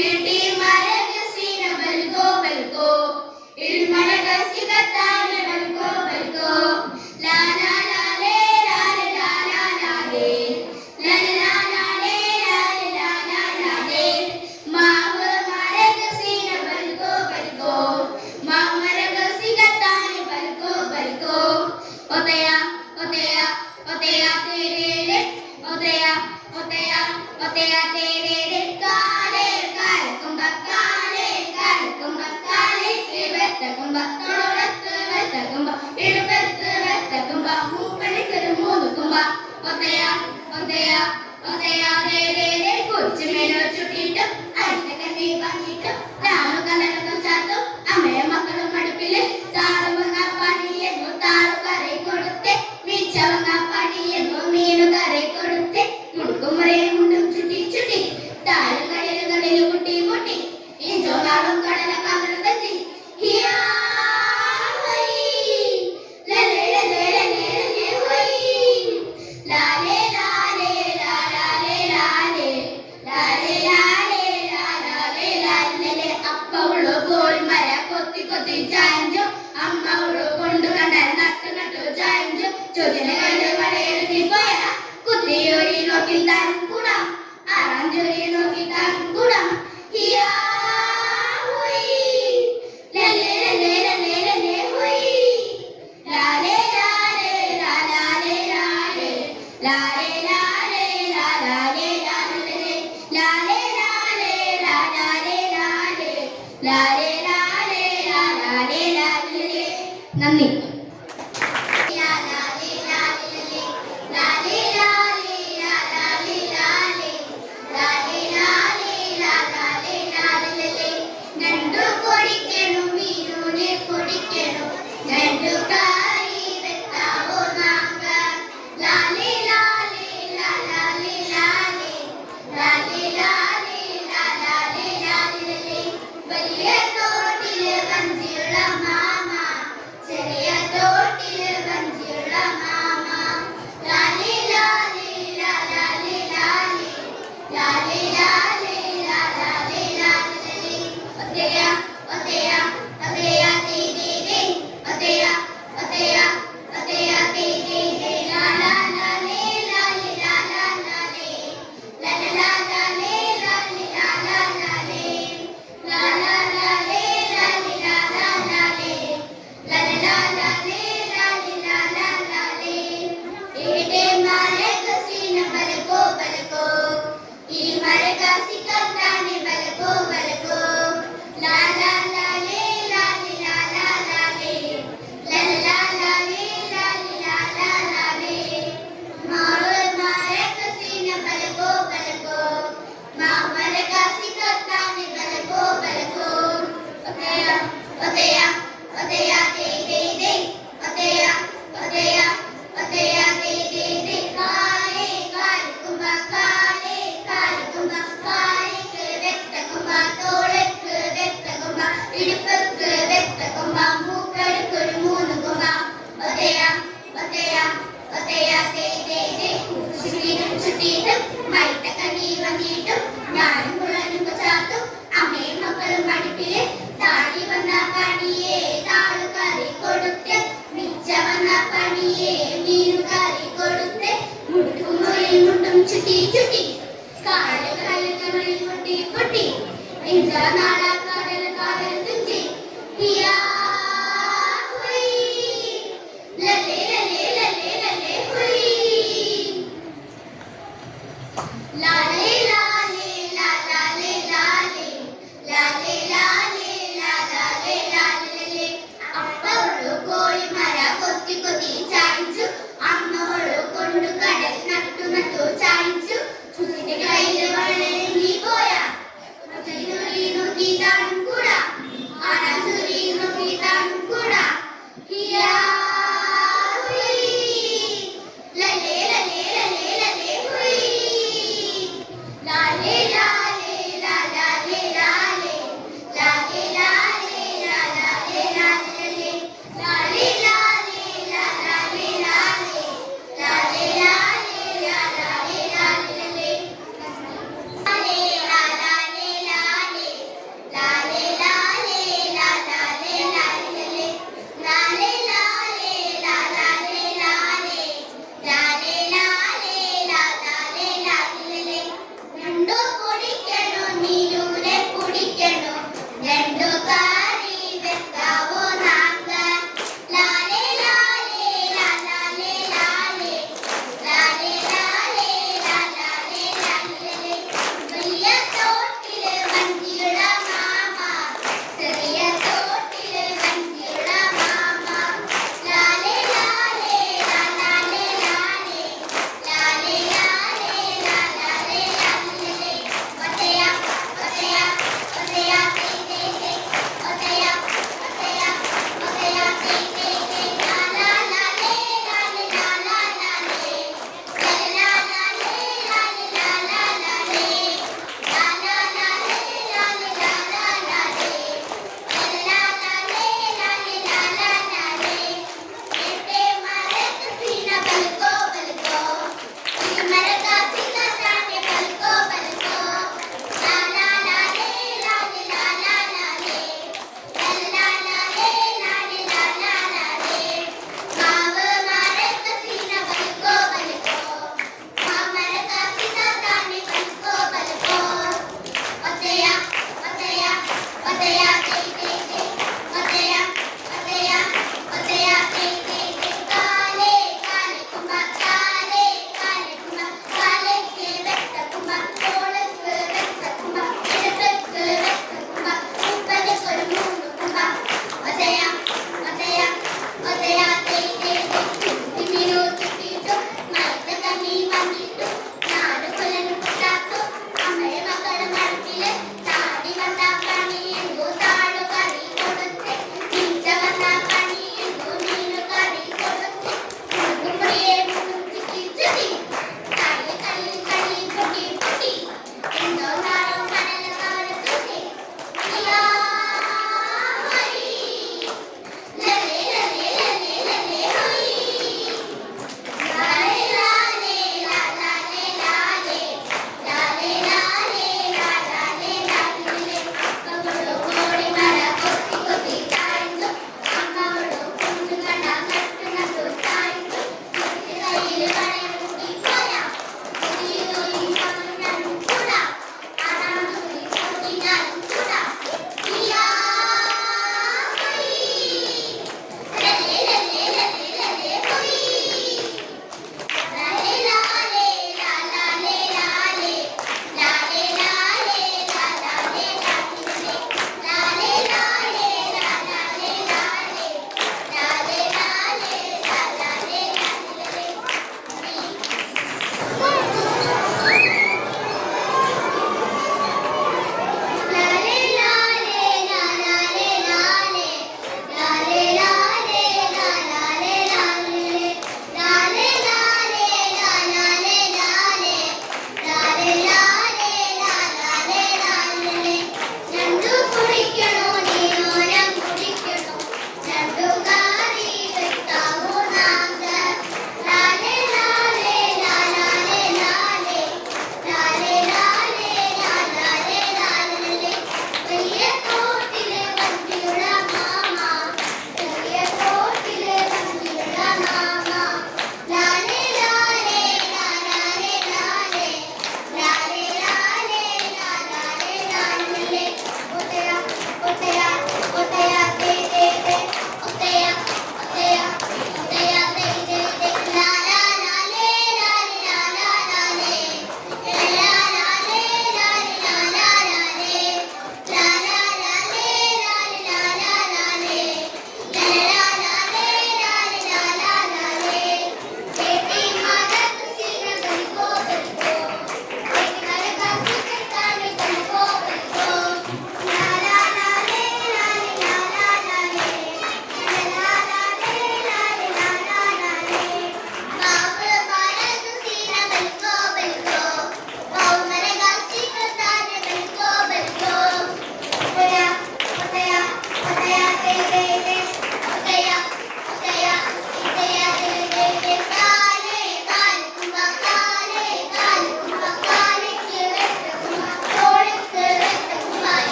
ഇടി മരഗസിന ബൽഗോ ബൽഗോ ഇടി മരഗസിന താനെ ബൽഗോ ബൽഗോ ലാ ലാ ലാലെ ലാലെ ലാ ലാ ലാലെ ലാ ലാ ലാലെ ലാലെ ലാ ലാ ലാലെ മാവ് മരഗസിന ബൽഗോ ബൽഗോ മാവ് മരഗസിന താനെ ബൽഗോ ബൽഗോ ഒതയ ഒതയ ഒതയ തേരേ ഒതയ ഒതയ ഒതയ തേരേ കാലേ കാലക്കുമ്പ കാലേ കാലക്കുമ്പ കാലേ വെത്തക്കുമ്പ തോളത്ത് വെത്തക്കുമ്പ ഇടുപ്പത്ത് വെത്തക്കുമ്പ മൂപ്പണിക്കൊരു മൂന്നുക്കുമ്പ ഒതയ ഒതയ ഒതയ തേരേ കുറിച്ചുമേനോ ചുട്ടിട്ട് അടുത്ത കണ്ണി വാങ്ങിട്ട് താണു കലനകം ചാത്തും അമ്മയെ മക്കളും അടുപ്പില് താളുവങ്ങ പണിയെന്നു താളു കറി കൊടുത്ത് മിച്ചവങ്ങ പണിയെന്നു മീനു കറി കൊടുത്ത് മുടുക്കുമറയെ മുണ്ടും ചുട്ടി ചുട്ടി താഴ് കടലുകളിൽ മുട്ടി മുട്ടി ഇഞ്ചോ നാളും കടല കാതലും തെറ്റി ഹിയാ ഹോയ് ലലേ ലലേ ലലേ ലലേ ഹോയ് ലാലേ ലാലേ ലാ ലാലേ ലാലേ ലാലേ ലാലേ ലാ ലാലേ ലാലേ അപ്പവളു പോയി മര കൊത്തി കൊത്തി ചാഞ്ചു അമ്മവളു കൊണ്ടു കണ്ട നട്ടു നട്ടു ചാഞ്ചു ചോദിനെ കണ്ട് വടയെഴുതി പോയ കുത്തിയൊരി നോക്കി താൻ കൂടാം ആറാഞ്ചൊരി നോക്കി താൻ കൂടാം ഹിയാ ഹോയ് ലലേ ലലേ ലലേ ലലേ ഹോയ് ലാലേ ലാലേ ലാ ലാലേ ലാലേ ലാലേ ലാലേ ലാ ലാലേ ലാലേ ലാലേ ലാലേ ലാ ലാലേ ലാലേ ലാലേ ലാലേ ലാ ലാലേ ലാലേ നന്ദി. ഞണ്ടു പൊടിക്കണു മീനൂനെ പൊടിക്കണു ഞണ്ടു കറി വെത്താവോ നാങ്ക ലാലേ ലാലേ ലാ ലാലേ ലാലേ ലാലേ ലാലേ ലാ ലാലേ ലാലേ വലിയ തോൾ Kita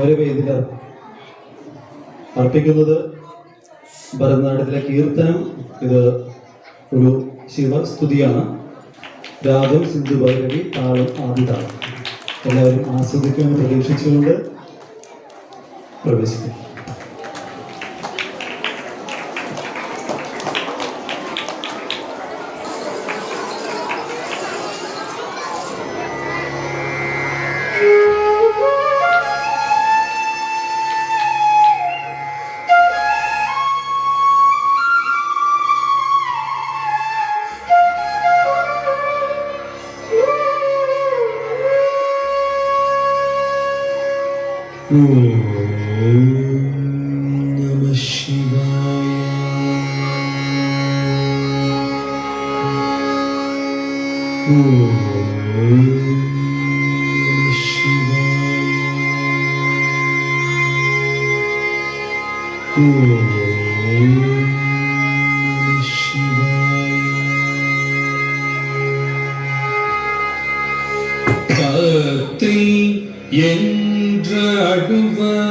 അവരെ വേദിയിൽ അർപ്പിക്കുന്നത് ഭരതനാട്യത്തിലെ കീർത്തനം. ഇത് ഒരു ശിവസ്തുതിയാണ്. രാഗം സിന്ധു ഭൈരവി, താളം ആദിതാളം. എല്ലാവരും ആസ്വദിക്കുമെന്ന് പ്രതീക്ഷിച്ചുകൊണ്ട് പ്രവേശിക്കും. Namah Shivaya. Namah Shivaya. Namah Shivaya. Kati என்றாடுவார்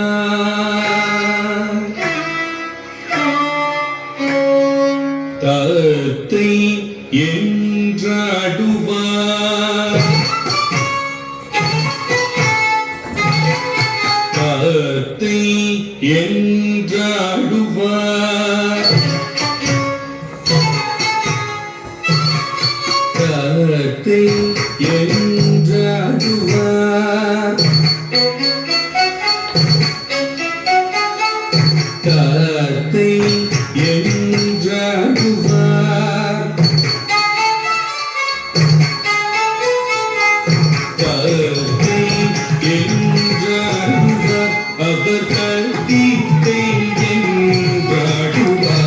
தத்தை என்றாடுவார் தத்தை என்றாடுவார் தத்தை என்றாடுவார் தத்தை என்றாடுவார் தத்தை என்றாடுவார் அவர் தத்தை என்றாடுவார்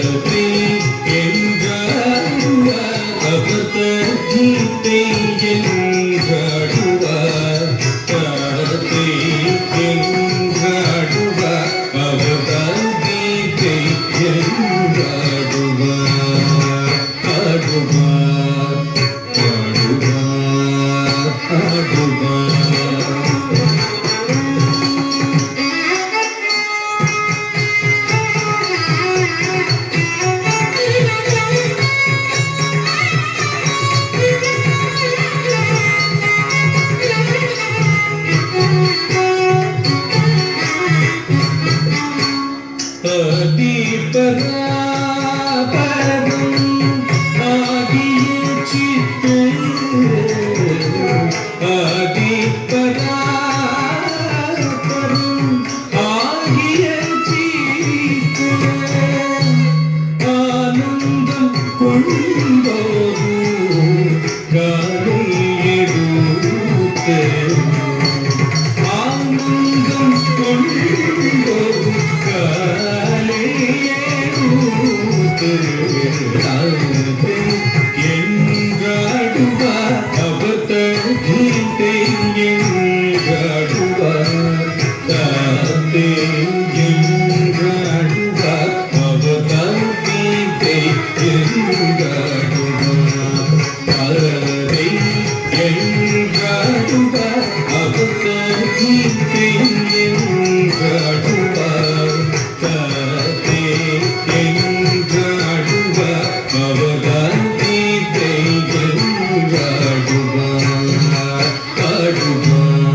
தத்தை என்றாடுவார் அவர் தத்தை என்றாடுவார் தத்தை என்றாடுவார் தாத்தே என்றாடுவார் அவர் தீத்தை என்றாடுவார் தாரை என்றாடுவார் அவர் தீத்தை என்றாடுவார் தாத்தே என்றாடுவார் அவர் தீத்தை என்றாடுவார் ஆடுவார்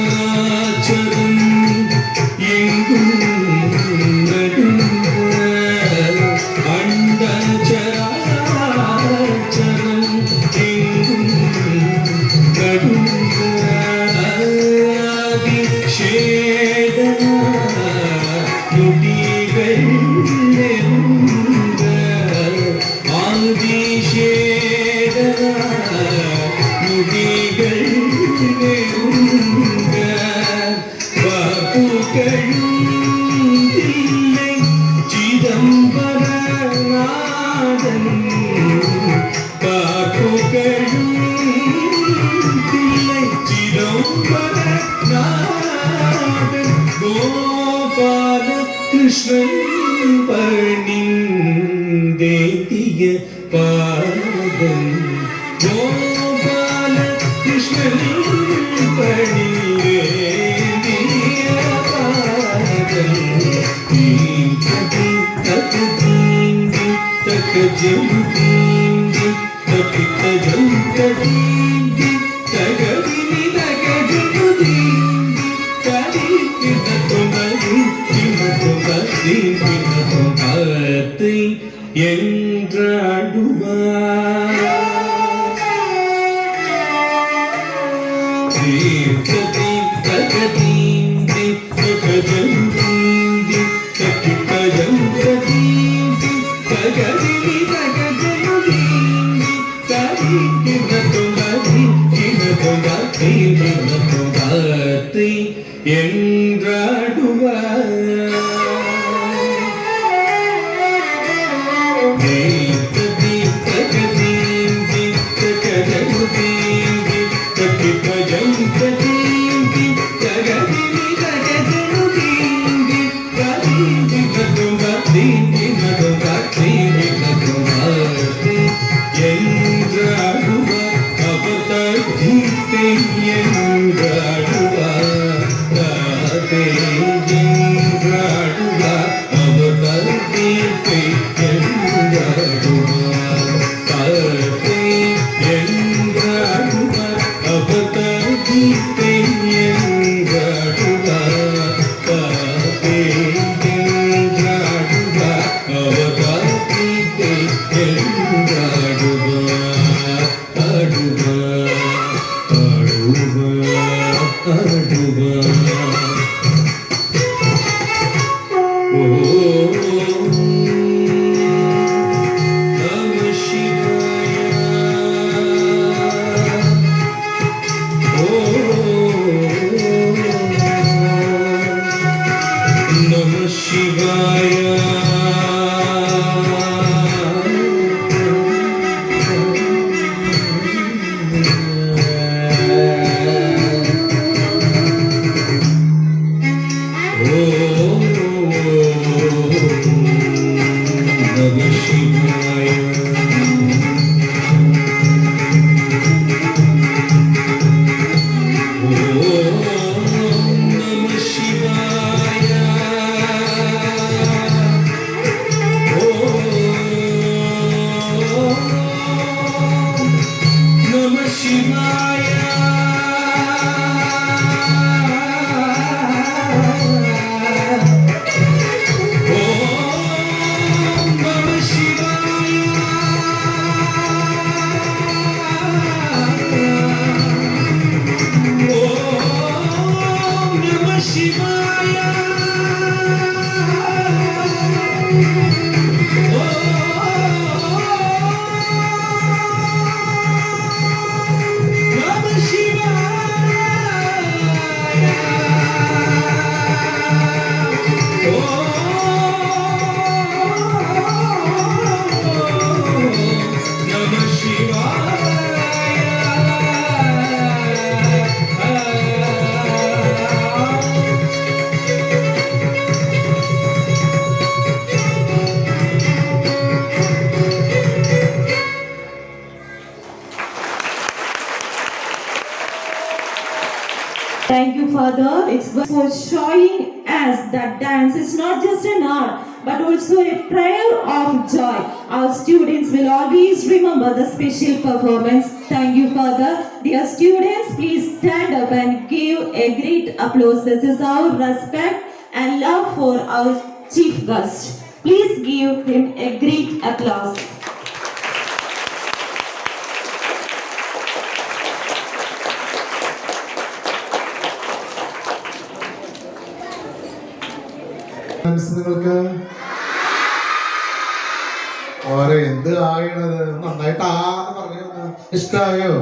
அண்டச்சராச்சரம் எங்கும் நடுங்க அண்டச்சராச்சரம் எங்கும் நடுங்க ஆதிசேடனா நுடிகள் நெருங்க ஆதிசேடனா நுடிகள் நெருங்க பாப்புகளும் சிதம்பரநாதன் பாப்புகளும் சிதம்பரநாதன் கோபால கிருஷ்ணன் பணிந்தேத்திய பாதம் கோபால கிருஷ்ணன் பணிந்தேத்திய பாதம் தக்க ஜம் தீந்தி தப்பித்த ஜம் தீந்தி தகதினி தகஜு தீந்தி தடி கிணத்துமதி கிணத்துமதி கிணத்துமதி என்றாடுவார் தீர்த்ததி தகதீந்தி தகஜம் தீந்தி தப்பித்த ஜம் தீந்தி தகதினி தகஜு தீந்தி தடி கிணத்துமதி கிணத்துமதி கிணத்துமதி என்றாடுவார் தீர்த்ததி தகதீந்தி தகஜு தீந்தி தப்பித்த ஜம் தீந்தி தகதினி தகஜு தீந்தி தடி கிணத்துமதி கிணத்துமதி கிணத்துமதி என்றாடுவார் அவர் தீத்தை என்றாடுவார் தாத்தே என்றாடுவார் அவர் தீத்தை என்றாடுவார் தாத்தே என்றாடுவார் அவர் தீத்தை என்றாடுவார் தாத்தே என்றாடுவார் அவர் தீத்தை என்றாடுவார் ஆடுவார் ஆடுவார் ஆடுவார் ஓ நம சிவாய ஓ நம சிவாய Shiva Father. It's for showing us that dance is not just an art, but also a prayer of joy. Our students will always remember the special performance. Thank you, Father. Dear students, please stand up and give a great applause. This is our respect and love for our chief guest. Please give him a great applause. നിങ്ങൾക്ക് ഓരോ എന്ത് ആയണത് നന്നായിട്ട് ആന്ന് പറഞ്ഞു ഇഷ്ടായോ?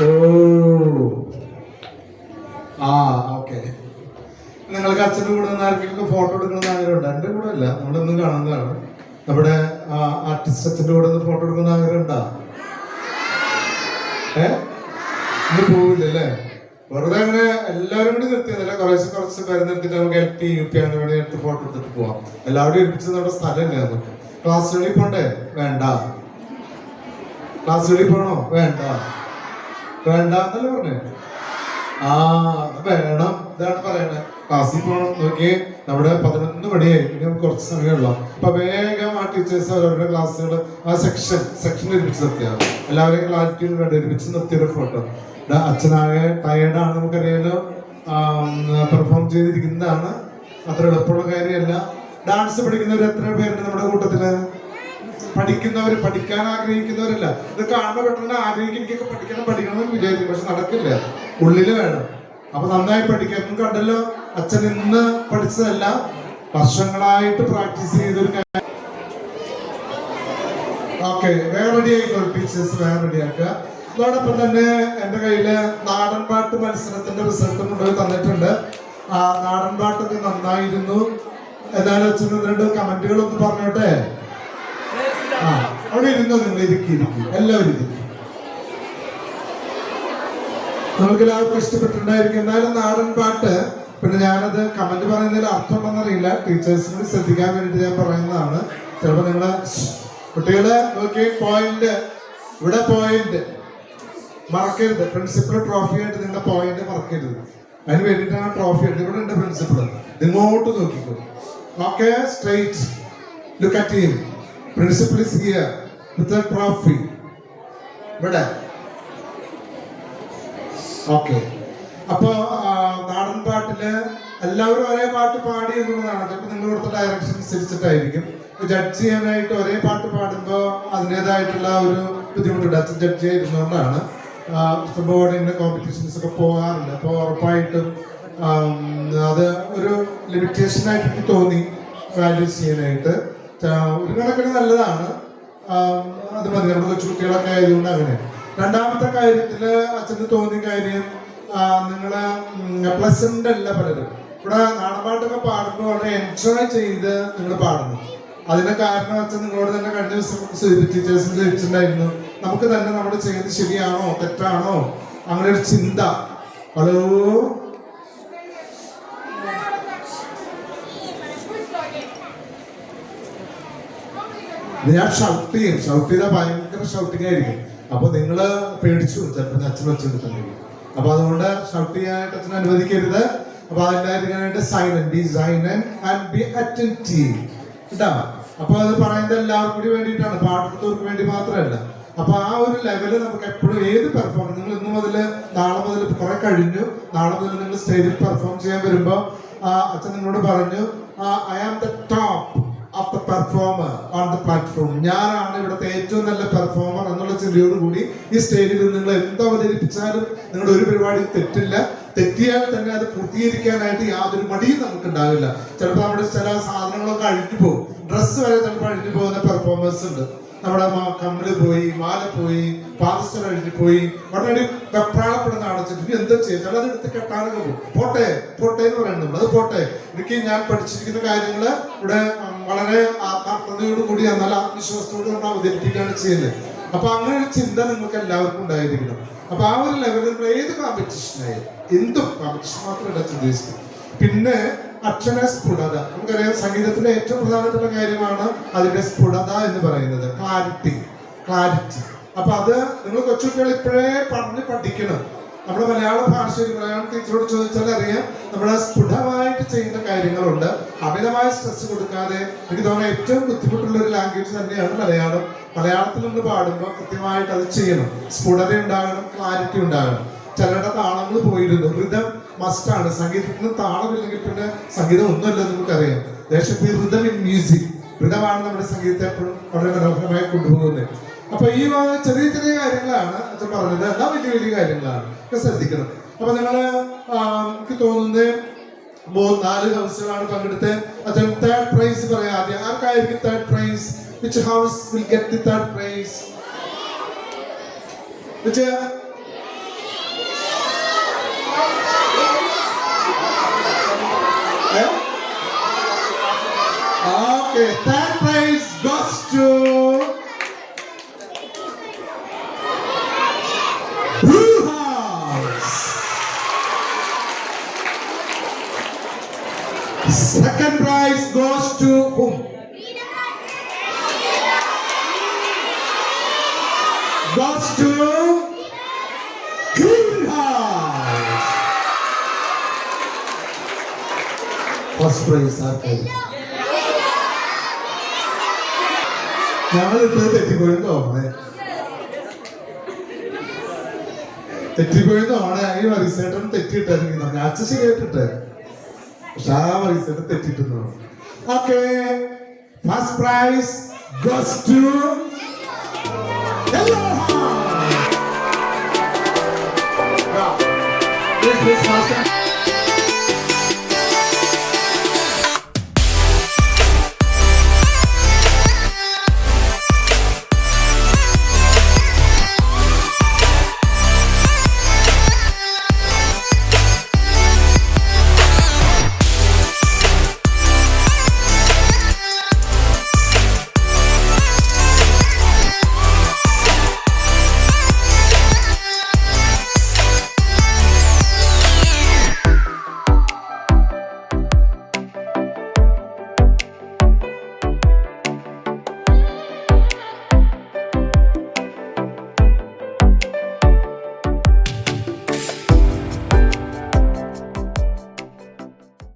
ഓ okay. നിങ്ങൾക്ക് അച്ഛൻ്റെ കൂടെ നിന്ന് ആർക്കെങ്കിലും ഫോട്ടോ എടുക്കണമെന്ന് ആഗ്രഹമുണ്ട്? എൻ്റെ കൂടെ അല്ല, നമ്മളൊന്നും കാണുന്നതാണ്. നമ്മുടെ ആർട്ടിസ്റ്റ് അച്ഛൻ്റെ കൂടെ നിന്ന് ഫോട്ടോ എടുക്കുന്ന ആഗ്രഹം ഉണ്ടാ? ഇന്ന് പോവില്ലല്ലേ? വെറുതെ അങ്ങനെ എല്ലാവരും കൂടി നിർത്തിയതല്ല, കുറച്ച് പേര് നിർത്തിയിട്ട് നമുക്ക് LP UP അങ്ങനെ വേണ്ടി എടുത്ത് ഫോട്ടോ എടുത്തിട്ട് പോവാം. എല്ലാവരും ഏൽപ്പിച്ചത് നമ്മുടെ സ്ഥലമില്ല. നമുക്ക് ക്ലാസ്സുകളിൽ പോണ്ടേ? വേണ്ട. ക്ലാസ്സുകളിൽ പോകണോ? വേണ്ട. വേണ്ട എന്നല്ലേ പറഞ്ഞേ? വേണം. ഇതാണ് പറയണേ. ക്ലാസ്സിൽ പോകണം. നോക്കിയേ, നമ്മുടെ 11 മണിയായി, ഇനി നമുക്ക് കുറച്ച് സമയമുള്ള. അപ്പൊ വേഗം ആ ടീച്ചേഴ്സ് അവരുടെ ക്ലാസ്സുകൾ ആ സെക്ഷൻ ഒരുമിച്ച് നിർത്തിയാണ്. എല്ലാവരെയും ക്ലാരിറ്റി വേണ്ട ഒരുമിച്ച് നിർത്തിയൊരു ഫോട്ടോ. അച്ഛനാകെ ടയേർഡാണ്, നമുക്കറിയാലോ. പെർഫോം ചെയ്തിരിക്കുന്നതാണ്, അത്ര എളുപ്പമുള്ള കാര്യമല്ല. ഡാൻസ് പഠിക്കുന്നവർ എത്ര പേരുണ്ട് നമ്മുടെ കൂട്ടത്തില്? പഠിക്കാൻ ആഗ്രഹിക്കുന്നവരല്ല. ഇത് കാണുമ്പോൾ പെട്ടെന്ന് ആഗ്രഹിക്കും, എനിക്കൊക്കെ പഠിക്കണം എന്ന് വിചാരിക്കും. പക്ഷെ നടക്കില്ല, ഉള്ളില് വേണം. അപ്പൊ നന്നായി പഠിക്കാൻ. നിങ്ങൾ കണ്ടല്ലോ, അച്ഛൻ ഇന്ന് പഠിച്ചതല്ല, വർഷങ്ങളായിട്ട് പ്രാക്ടീസ് ചെയ്തൊരു കാര്യം. ഓക്കെ, വേറെ റെഡി ആയിക്കോളൂ ടീച്ചേഴ്സ്, വേറെ റെഡിയാക്കുക. അതോടൊപ്പം തന്നെ എൻ്റെ കയ്യില് നാടൻ പാട്ട് മത്സരത്തിന്റെ റിസൾട്ടും കൊണ്ടുപോയി തന്നിട്ടുണ്ട്. ആ നാടൻ പാട്ടൊക്കെ നന്നായിരുന്നു. ഏതായാലും അച്ഛൻ 2 കമന്റുകളൊന്ന് പറഞ്ഞോട്ടെ. അവിടെ ഇരുന്നോ, നിങ്ങൾ ഇരിക്കും, എല്ലാവരും ഇരിക്കും. നിങ്ങൾക്ക് എല്ലാവർക്കും ഇഷ്ടപ്പെട്ടിട്ടുണ്ടായിരിക്കും. എന്തായാലും നാടൻ പാട്ട്, പിന്നെ ഞാനത് കമന്റ് പറയുന്നതിൽ അർത്ഥം ഉണ്ടെന്നറിയില്ല, ടീച്ചേഴ്സിന് കൂടി ശ്രദ്ധിക്കാൻ വേണ്ടിയിട്ട് ഞാൻ പറയുന്നതാണ്. ചിലപ്പോൾ നിങ്ങള് കുട്ടികളെ നോക്കി പോയിന്റ്, ഇവിടെ പോയിന്റ് മറക്കരുത്. പ്രിൻസിപ്പൽ ട്രോഫി ആയിട്ട് നിങ്ങളുടെ പോയിന്റ് മറക്കരുത്. അതിന് വേണ്ടിയിട്ടാണ് ട്രോഫി ആയിട്ട്. ഇവിടെ ഉണ്ട് പ്രിൻസിപ്പൾ, ഇങ്ങോട്ട് നോക്കിക്കോ. Okay, straight look at him. Principal is here with a trophy. ഇവിടെ ഓക്കെ. അപ്പൊ നാടൻ പാട്ടില് എല്ലാവരും ഒരേ പാട്ട് പാടി എന്നുള്ളതാണ്. ചിലപ്പോൾ നിങ്ങൾ കൊടുത്ത ഡയറക്ഷൻ അനുസരിച്ചിട്ടായിരിക്കും. ജഡ്ജ് ചെയ്യാനായിട്ട് ഒരേ പാട്ട് പാടുമ്പോൾ അതിൻ്റെതായിട്ടുള്ള ഒരു ബുദ്ധിമുട്ടുണ്ട്. അച്ഛൻ ജഡ്ജ് ചെയ്യുന്നതുകൊണ്ടാണ്. ഇഷ്ടംപോലെ ഇങ്ങനെ കോമ്പറ്റീഷൻസ് ഒക്കെ പോകാറുണ്ട്. അപ്പോൾ ഉറപ്പായിട്ടും അത് ഒരു ലിമിറ്റേഷനായിട്ട് എനിക്ക് തോന്നി വാല്യൂ ചെയ്യാനായിട്ട്. ഒരു കണക്കിന് നല്ലതാണ്, അത് മതി. നമ്മുടെ കൊച്ചുകുട്ടികളൊക്കെ ആയതുകൊണ്ട് അങ്ങനെ. രണ്ടാമത്തെ കാര്യത്തില് അച്ഛന് തോന്നിയ കാര്യം, നിങ്ങള് പ്ലസന്റ് അല്ല പലരും. ഇവിടെ നാടൻപാട്ടൊക്കെ പാടുമ്പോൾ വളരെ എൻജോയ് ചെയ്ത് നിങ്ങൾ പാടുന്നു. അതിന്റെ കാരണം അച്ഛൻ നിങ്ങളോട് തന്നെ കഴിഞ്ഞ ദിവസം ടീച്ചേഴ്സിന് ചോദിച്ചിട്ടുണ്ടായിരുന്നു, നമുക്ക് തന്നെ നമ്മൾ ചെയ്യുന്നത് ശരിയാണോ തെറ്റാണോ അങ്ങനെ ഒരു ചിന്ത. ഹലോ, ഞാൻ ഷൗട്ട് ചെയ്താൽ ഭയങ്കര ഷൗട്ടിങ് ആയിരിക്കും. അപ്പൊ നിങ്ങള് പേടിച്ചു, ചിലപ്പോൾ അച്ഛൻ വെച്ചെടുത്തിട്ടുണ്ടെങ്കിൽ. അപ്പൊ അതുകൊണ്ട് ഷൗട്ട് ചെയ്യാനായിട്ട് അച്ഛൻ അനുവദിക്കരുത്. അപ്പൊ അതിനായിട്ട് സൈലന്റ് ആൻഡ് ബി അറ്റന്റീവ് കേട്ടോ. അപ്പൊ അത് പറയുന്നത് എല്ലാവർക്കും കൂടി വേണ്ടിയിട്ടാണ്, പാടുന്നവർക്ക് വേണ്ടി മാത്രമല്ല. അപ്പൊ ആ ഒരു ലെവല് നമുക്ക് എപ്പോഴും ഏത് പെർഫോമൻസ്, നിങ്ങൾ ഇന്ന് മുതൽ നാളെ മുതൽ കുറെ കഴിഞ്ഞു, നാളെ മുതൽ നിങ്ങൾ സ്റ്റേജിൽ പെർഫോം ചെയ്യാൻ വരുമ്പോ അച്ഛൻ നിങ്ങളോട് പറഞ്ഞു, I am the top of the performer on the platform. ഞാനാണ് ഇവിടുത്തെ ഏറ്റവും നല്ല പെർഫോമർ എന്നുള്ള ചിന്തയോട് കൂടി ഈ സ്റ്റേജിൽ നിങ്ങൾ എന്ത് അവതരിപ്പിച്ചാലും നിങ്ങളുടെ ഒരു പരിപാടി തെറ്റില്ല. തെറ്റിയാൽ തന്നെ അത് പൂർത്തീകരിക്കാനായിട്ട് യാതൊരു മടിയും നമുക്ക് ഉണ്ടാവില്ല. ചിലപ്പോൾ നമ്മുടെ ചില സാധനങ്ങളൊക്കെ അഴിഞ്ഞു പോകും, ഡ്രസ്സ് വരെ ചിലപ്പോൾ അഴിഞ്ഞു പോകുന്ന പെർഫോമൻസ് ഉണ്ട്. നമ്മുടെ കമ്പിള് പോയി, മാല പോയി, പാദസ്ഥലം അഴിഞ്ഞു പോയി, ഉടനടി വെപ്രാളപ്പെടുന്ന അടച്ചിട്ട് എന്താ ചെയ്താൽ അത് എടുത്ത് കെട്ടാനൊക്കെ പോകും. പോട്ടെ എന്ന് പറയുന്നുണ്ട്, അത് പോട്ടെ. എനിക്ക് ഞാൻ പഠിച്ചിരിക്കുന്ന കാര്യങ്ങള് ഇവിടെ വളരെ ആത്മാർത്ഥതയോടുകൂടി എന്നാൽ ആത്മവിശ്വാസത്തോട് നമ്മൾ അവതരിപ്പിക്കുകയാണ് ചെയ്യുന്നത്. അപ്പൊ അങ്ങനെ ഒരു ചിന്ത നിങ്ങൾക്ക് എല്ലാവർക്കും ഉണ്ടായിരിക്കണം. അപ്പൊ ആ ഒരു ലെവലിൽ ഏത് കോമ്പറ്റീഷനായി, എന്തും കോമ്പറ്റീഷൻ മാത്രമല്ല ചിന്തിച്ചത്. പിന്നെ അക്ഷര സ്ഫുടത, നമുക്കറിയാം സംഗീതത്തിലെ ഏറ്റവും പ്രധാനപ്പെട്ട കാര്യമാണ് അതിന്റെ സ്ഫുടത എന്ന് പറയുന്നത്, ക്ലാരിറ്റി. അപ്പൊ അത് നിങ്ങൾ കൊച്ചുകുട്ടികൾ ഇപ്പോഴേ പഠിക്കണം. നമ്മുടെ മലയാള ഭാഷയിൽ മലയാളം ടീച്ചറോട് ചോദിച്ചാൽ അറിയാം, നമ്മുടെ സ്ഫുടമായിട്ട് ചെയ്യുന്ന കാര്യങ്ങളുണ്ട്. അമിതമായ സ്ട്രെസ് കൊടുക്കാതെ, എനിക്ക് തോന്നുന്നത് ഏറ്റവും ബുദ്ധിമുട്ടുള്ള ഒരു ലാംഗ്വേജ് തന്നെയാണ് മലയാളം. മലയാളത്തിൽ നമ്മൾ പാടുമ്പോൾ കൃത്യമായിട്ട് അത് ചെയ്യണം. സ്ഫുടത ഉണ്ടാകണം, ക്ലാരിറ്റി ഉണ്ടാകണം. ചിലരുടെ താളങ്ങൾ പോയിരുന്നു. റിതം മസ്റ്റാണ്. സംഗീതത്തിന് താളമില്ലെങ്കിൽ പിന്നെ സംഗീതം ഒന്നുമല്ല, നമുക്കറിയാം. Rhythm in music. റിതമാണ് നമ്മുടെ സംഗീതത്തെ എപ്പോഴും വളരെ മനോഹരമായി കൊണ്ടുപോകുന്നത്. അപ്പൊ ഈ ചെറിയ ചെറിയ കാര്യങ്ങളാണ് അച്ഛൻ പറഞ്ഞത്, എല്ലാ വലിയ വലിയ കാര്യങ്ങളാണ്, ഒക്കെ ശ്രദ്ധിക്കണം. അപ്പൊ നിങ്ങള് എനിക്ക് തോന്നുന്നത് 4 ഹൗസുകളാണ് പങ്കെടുത്ത്. അച്ഛൻ തേർഡ് പ്രൈസ് പറയാം. ആദ്യം ആർക്കായിരിക്കും third prize? Which house will get the third prize? Which okay, third prize goes to Blue House. Second prize goes to whom? Goes to Green House. First prize are ഞങ്ങളിപ്പോൾ തെറ്റിപ്പോയെന്ന് തോന്നുന്നത്. ഈ മറിസേട്ടൻ തെറ്റിയിട്ടായിരിക്കും. ഞാൻ ശരിയായിട്ടിട്ട്, പക്ഷെ ആ മറിസേട്ടൻ തെറ്റിയിട്ടുണ്ടോ? Okay, first prize goes to yellow house.